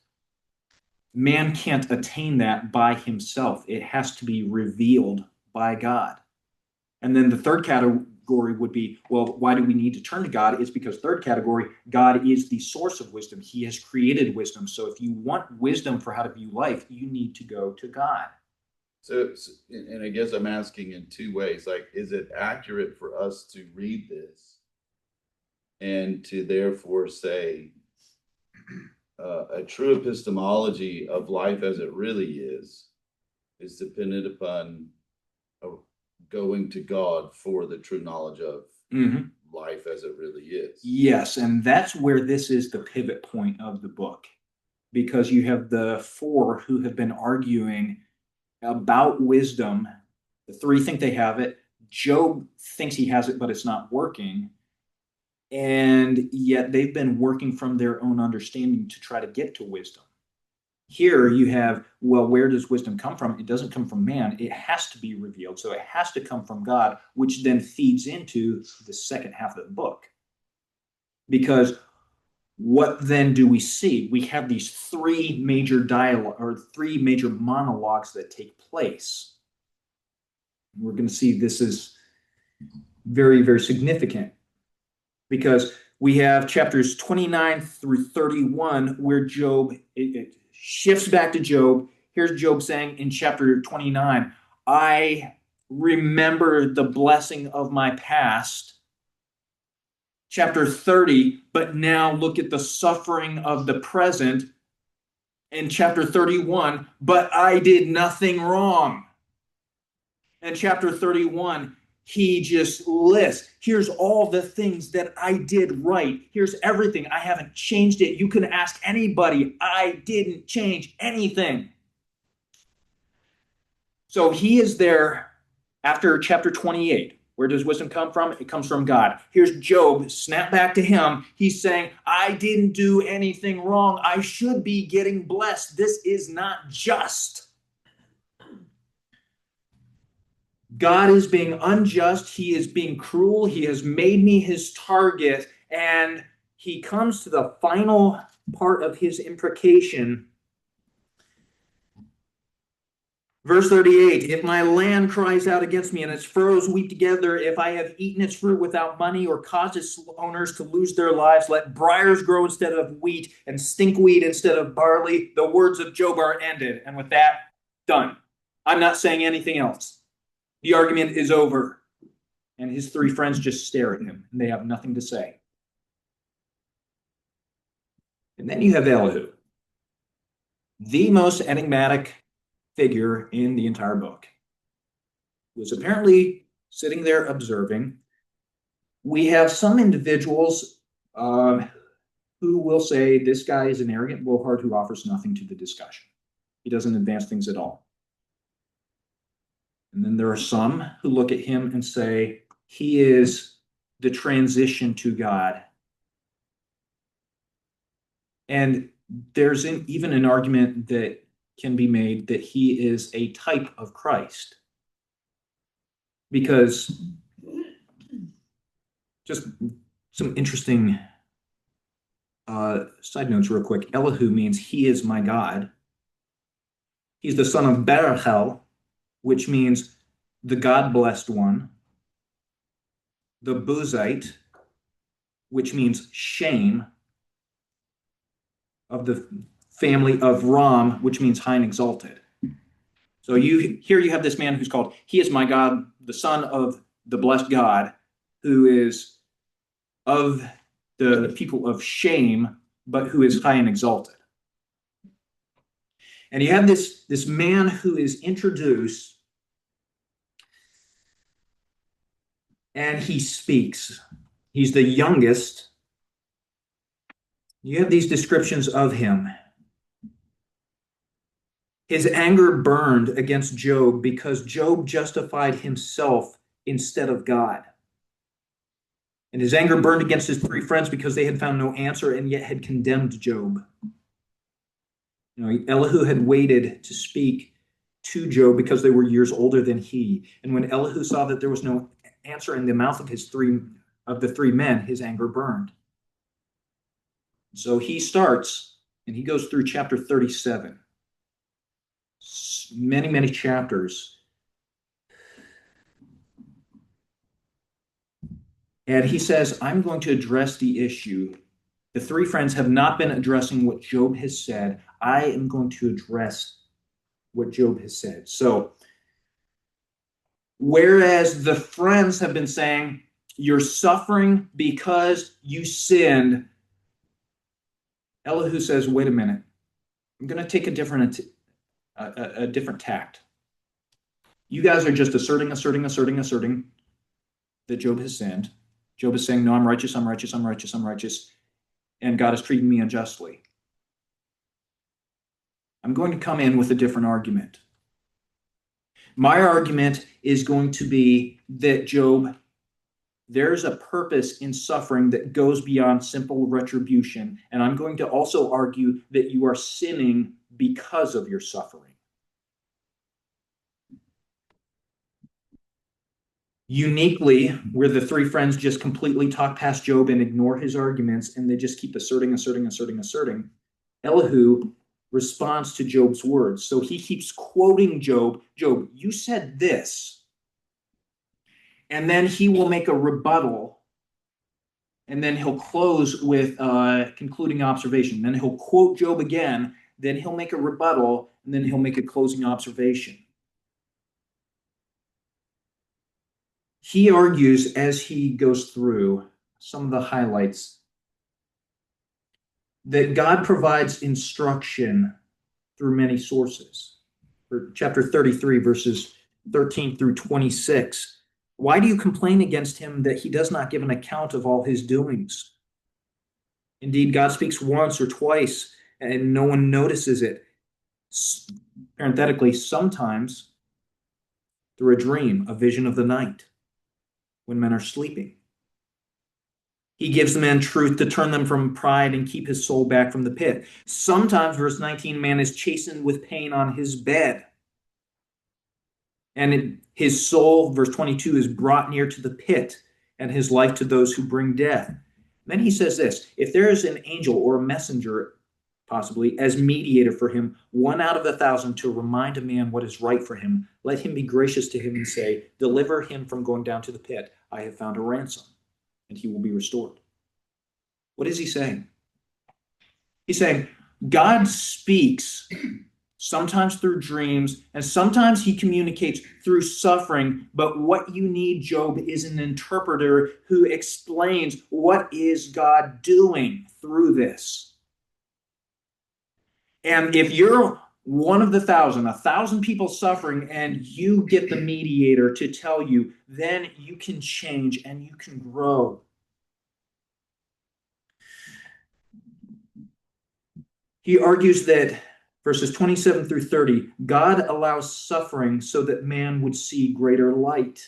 man can't attain that by himself. It has to be revealed by God. And then the third category would be, well, why do we need to turn to God? It's because third category, God is the source of wisdom. He has created wisdom. So if you want wisdom for how to view life, you need to go to God. So, and I guess I'm asking in two ways. Like, is it accurate for us to read this and to therefore say a true epistemology of life as it really is dependent upon going to God for the true knowledge of life as it really is? Yes, and that's where this is the pivot point of the book, because you have the four who have been arguing about wisdom. The three think they have it. Job thinks he has it, but it's not working. And yet they've been working from their own understanding to try to get to wisdom. Here you have, well, where does wisdom come from? It doesn't come from man. It has to be revealed. So it has to come from God, which then feeds into the second half of the book. Because what then do we see? We have these three major dialogue or three major monologues that take place. We're going to see this is very, very significant, because we have chapters 29 through 31 where Job, it shifts back to Job. Here's Job saying in chapter 29, I remember the blessing of my past. Chapter 30, but now look at the suffering of the present. In chapter 31, but I did nothing wrong. In chapter 31, he just lists, here's all the things that I did right. Here's everything. I haven't changed it. You can ask anybody. I didn't change anything. So he is there after chapter 28. Where does wisdom come from? It comes from God. Here's Job, snap back to him. He's saying, I didn't do anything wrong. I should be getting blessed. This is not just. God is being unjust. He is being cruel. He has made me his target. And he comes to the final part of his imprecation. Verse 38, if my land cries out against me and its furrows weep together, if I have eaten its fruit without money or caused its owners to lose their lives, let briars grow instead of wheat and stinkweed instead of barley. The words of Job are ended. And with that, done. I'm not saying anything else. The argument is over. And his three friends just stare at him, and they have nothing to say. And then you have Elihu, the most enigmatic figure in the entire book, who is apparently sitting there observing. We have some individuals who will say this guy is an arrogant blowhard who offers nothing to the discussion. He doesn't advance things at all. And then there are some who look at him and say, he is the transition to God. And there's even an argument that can be made that he is a type of Christ. Because just some interesting side notes real quick. Elihu means he is my God. He's the son of Berachel, which means the God-blessed one. The Buzite, which means shame, of the family of Ram, which means high and exalted. So here you have this man who's called, he is my God, the son of the blessed God, who is of the people of shame, but who is high and exalted. And you have this man who is introduced, and he speaks. He's the youngest. You have these descriptions of him. His anger burned against Job because Job justified himself instead of God. And his anger burned against his three friends because they had found no answer and yet had condemned Job. You know, Elihu had waited to speak to Job because they were years older than he. And when Elihu saw that there was no answer in the mouth of the three men, his anger burned. So he starts, and he goes through chapter 37. Many, many chapters. And he says, I'm going to address the issue. The three friends have not been addressing what Job has said. I am going to address what Job has said. So, whereas the friends have been saying, you're suffering because you sinned, Elihu says, wait a minute. I'm going to take a different tact. You guys are just asserting that Job has sinned. Job is saying, no, I'm righteous. And God is treating me unjustly. I'm going to come in with a different argument. My argument is going to be that Job, there's a purpose in suffering that goes beyond simple retribution. And I'm going to also argue that you are sinning because of your suffering. Uniquely, where the three friends just completely talk past Job and ignore his arguments, and they just keep asserting, Elihu responds to Job's words. So he keeps quoting Job. Job, you said this. And then he will make a rebuttal. And then he'll close with a concluding observation. Then he'll quote Job again. Then he'll make a rebuttal. And then he'll make a closing observation. He argues as he goes through some of the highlights that God provides instruction through many sources. For chapter 33, verses 13 through 26. Why do you complain against him that he does not give an account of all his doings? Indeed, God speaks once or twice and no one notices it. Parenthetically, sometimes through a dream, a vision of the night, when men are sleeping. He gives men truth to turn them from pride and keep his soul back from the pit. Sometimes, verse 19, man is chastened with pain on his bed. And his soul, verse 22, is brought near to the pit, and his life to those who bring death. Then he says this, if there is an angel or a messenger, possibly, as mediator for him, 1 out of 1,000 to remind a man what is right for him, let him be gracious to him and say, deliver him from going down to the pit. I have found a ransom, and he will be restored. What is he saying? He's saying, God speaks sometimes through dreams, and sometimes he communicates through suffering. But what you need, Job, is an interpreter who explains what is God doing through this. And if you're one of the 1,000 people suffering, and you get the mediator to tell you, then you can change and you can grow. He argues that verses 27 through 30, God allows suffering so that man would see greater light.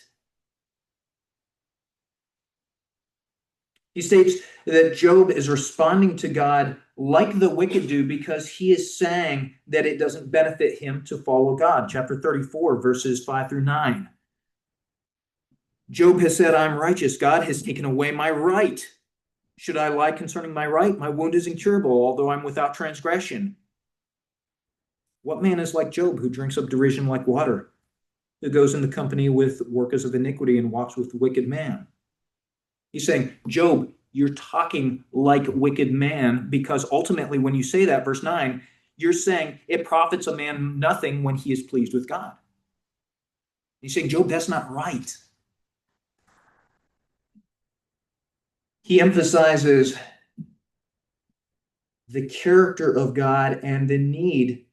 He states that Job is responding to God like the wicked do because he is saying that it doesn't benefit him to follow God. Chapter 34, verses 5 through 9. Job has said, I'm righteous. God has taken away my right. Should I lie concerning my right? My wound is incurable, although I'm without transgression. What man is like Job, who drinks up derision like water, who goes in the company with workers of iniquity and walks with the wicked man? He's saying, Job, you're talking like wicked man, because ultimately when you say that, verse 9, you're saying it profits a man nothing when he is pleased with God. He's saying, Job, that's not right. He emphasizes the character of God and the need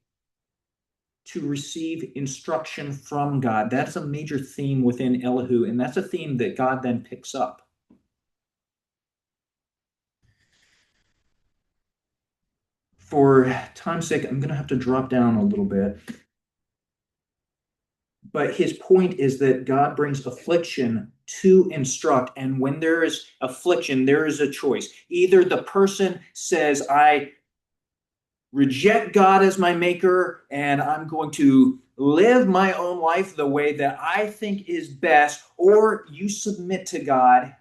to receive instruction from God. That's a major theme within Elihu, and that's a theme that God then picks up. For time's sake, I'm going to have to drop down a little bit. But his point is that God brings affliction to instruct. And when there is affliction, there is a choice. Either the person says, I reject God as my maker, and I'm going to live my own life the way that I think is best, or you submit to God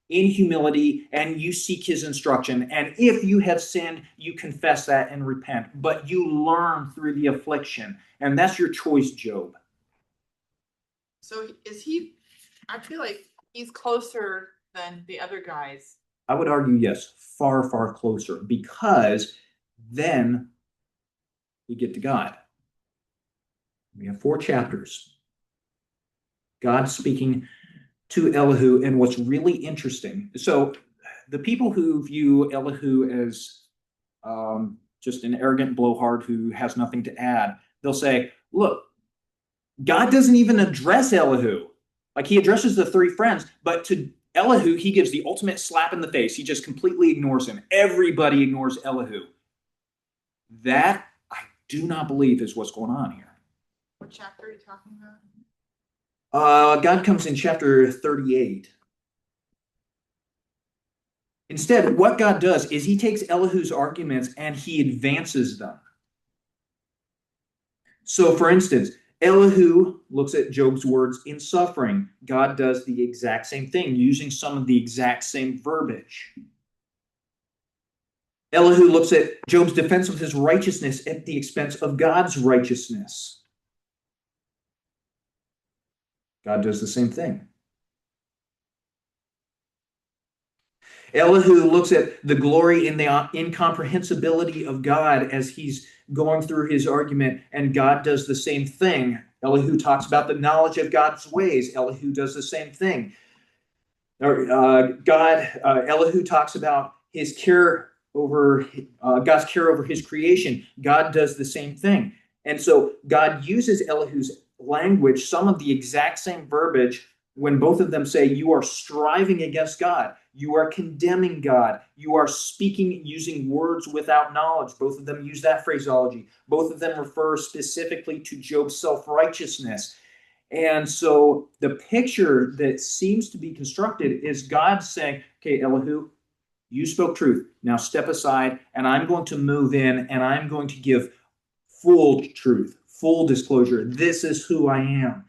in humility and you seek his instruction. And if you have sinned, you confess that and repent. But you learn through the affliction. And that's your choice, Job. So is he, I feel like he's closer than the other guys. I would argue, yes, far, far closer, because then we get to God. We have 4 chapters. God speaking to Elihu, and what's really interesting. So the people who view Elihu as just an arrogant blowhard who has nothing to add, they'll say, look, God doesn't even address Elihu. Like, he addresses the 3 friends, but to Elihu, he gives the ultimate slap in the face. He just completely ignores him. Everybody ignores Elihu. That, I do not believe, is what's going on here. What chapter are you talking about? God comes in chapter 38. Instead, what God does is he takes Elihu's arguments and he advances them. So, for instance, Elihu looks at Job's words in suffering. God does the exact same thing, using some of the exact same verbiage. Elihu looks at Job's defense of his righteousness at the expense of God's righteousness. God does the same thing. Elihu looks at the glory in the incomprehensibility of God as he's going through his argument, and God does the same thing. Elihu talks about the knowledge of God's ways. Elihu does the same thing. Elihu talks about his care over God's care over his creation. God does the same thing. And so God uses Elihu's language, some of the exact same verbiage, when both of them say, you are striving against God, you are condemning God, you are speaking using words without knowledge. Both of them use that phraseology. Both of them refer specifically to Job's self-righteousness. And so the picture that seems to be constructed is God saying, okay, Elihu, you spoke truth. Now step aside, and I'm going to move in, and I'm going to give full truth, full disclosure. This is who I am.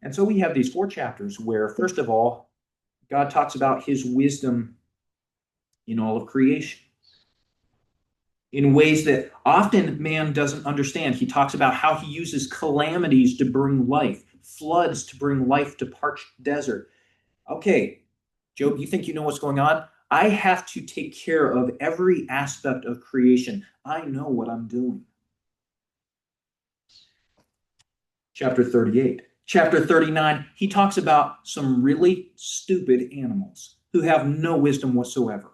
And so we have these 4 chapters where, first of all, God talks about his wisdom in all of creation in ways that often man doesn't understand. He talks about how he uses calamities to bring life, floods to bring life to parched desert. Okay, Job, you think you know what's going on? I have to take care of every aspect of creation. I know what I'm doing. chapter 38. Chapter 39, he talks about some really stupid animals who have no wisdom whatsoever.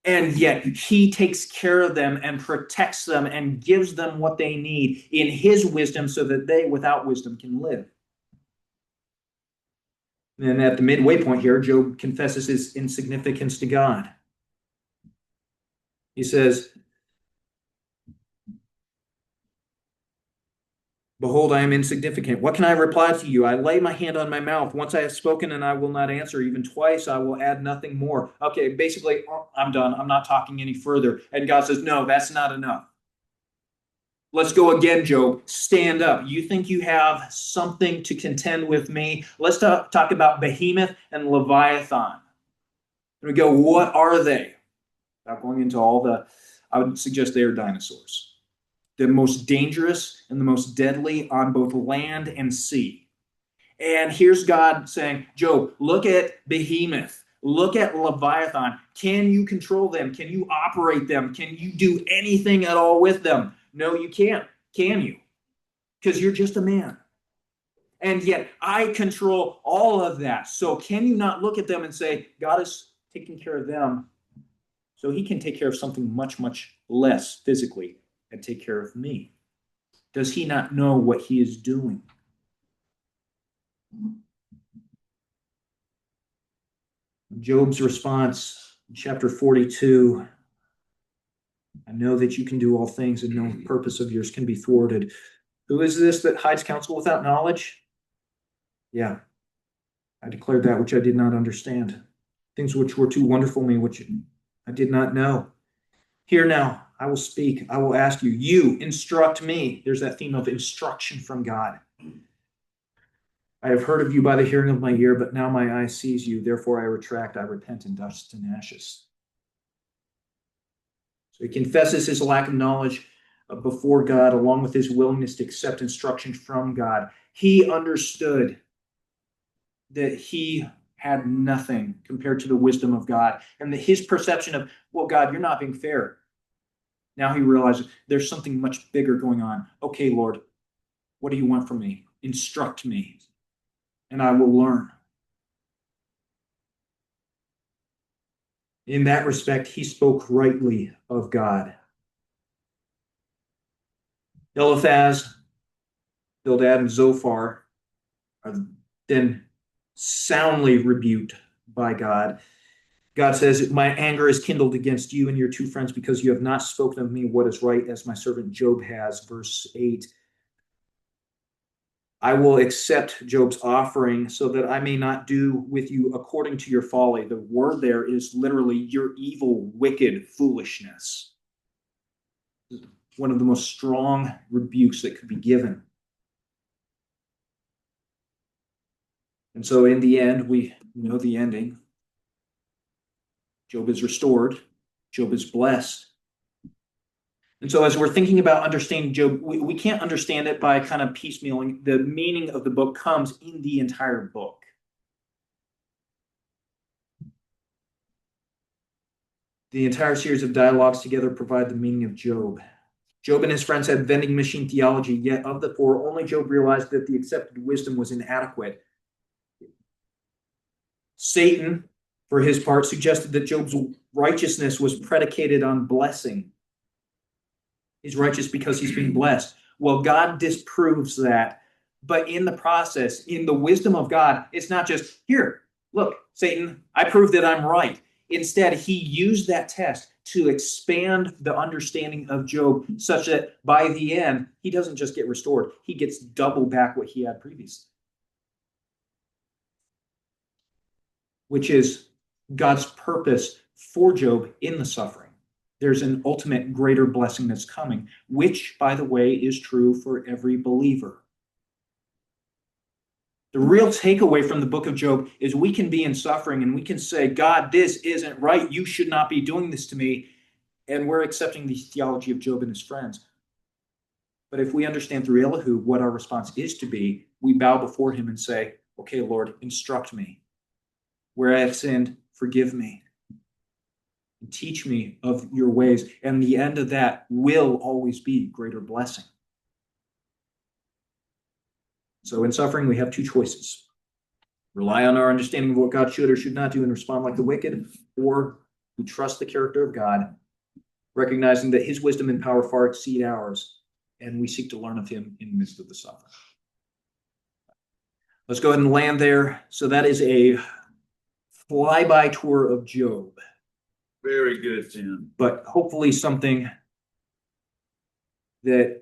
And yet he takes care of them and protects them and gives them what they need in his wisdom so that they, without wisdom, can live. And at the midway point here, Job confesses his insignificance to God. He says, behold, I am insignificant. What can I reply to you? I lay my hand on my mouth. Once I have spoken and I will not answer. Even twice I will add nothing more. Okay, basically, I'm done. I'm not talking any further. And God says, no, that's not enough. Let's go again, Job. Stand up. You think you have something to contend with me? Let's talk about Behemoth and Leviathan. And we go, what are they? Without going into all the, I would suggest they are dinosaurs. The most dangerous and the most deadly on both land and sea. And here's God saying, Job, look at Behemoth. Look at Leviathan. Can you control them? Can you operate them? Can you do anything at all with them? No, you can't. Can you? Because you're just a man. And yet I control all of that. So can you not look at them and say, God is taking care of them so he can take care of something much, much less physically and take care of me? Does he not know what he is doing? Job's response, chapter 42, I know that you can do all things and no purpose of yours can be thwarted. Who is this that hides counsel without knowledge? Yeah, I declared that which I did not understand. Things which were too wonderful for me, which I did not know. Here now, I will speak. I will ask you. You instruct me. There's that theme of instruction from God. I have heard of you by the hearing of my ear, but now my eye sees you. Therefore I retract, I repent in dust and ashes. So he confesses his lack of knowledge before God, along with his willingness to accept instruction from God. He understood that he had nothing compared to the wisdom of God, and that his perception of, well, God, you're not being fair. Now he realizes there's something much bigger going on. Okay, Lord, what do you want from me? Instruct me, and I will learn. In that respect, he spoke rightly of God. Eliphaz, Bildad, and Zophar are then soundly rebuked by God. God says, my anger is kindled against you and your two friends because you have not spoken of me what is right, as my servant Job has. Verse 8. I will accept Job's offering so that I may not do with you according to your folly. The word there is literally your evil, wicked foolishness. One of the most strong rebukes that could be given. And so in the end, we know the ending. Job is restored. Job is blessed. And so as we're thinking about understanding Job, we can't understand it by kind of piecemealing. The meaning of the book comes in the entire book. The entire series of dialogues together provide the meaning of Job. Job and his friends had vending machine theology, yet of the four, only Job realized that the accepted wisdom was inadequate. Satan, for his part, suggested that Job's righteousness was predicated on blessing. He's righteous because he's being blessed. Well, God disproves that. But in the process, in the wisdom of God, it's not just, here, look, Satan, I proved that I'm right. Instead, he used that test to expand the understanding of Job such that by the end, he doesn't just get restored. He gets double back what he had previously. Which is God's purpose for Job in the suffering. There's an ultimate greater blessing that's coming, which, by the way, is true for every believer. The real takeaway from the book of Job is we can be in suffering and we can say, God, this isn't right. You should not be doing this to me. And we're accepting the theology of Job and his friends. But if we understand through Elihu what our response is to be, we bow before him and say, okay, Lord, instruct me. Where I have sinned, forgive me. Teach me of your ways. And the end of that will always be greater blessing. So in suffering, we have two choices. Rely on our understanding of what God should or should not do and respond like the wicked, or we trust the character of God, recognizing that his wisdom and power far exceed ours, and we seek to learn of him in the midst of the suffering. Let's go ahead and land there. So that is a flyby tour of Job, Very good, Tim. but hopefully something that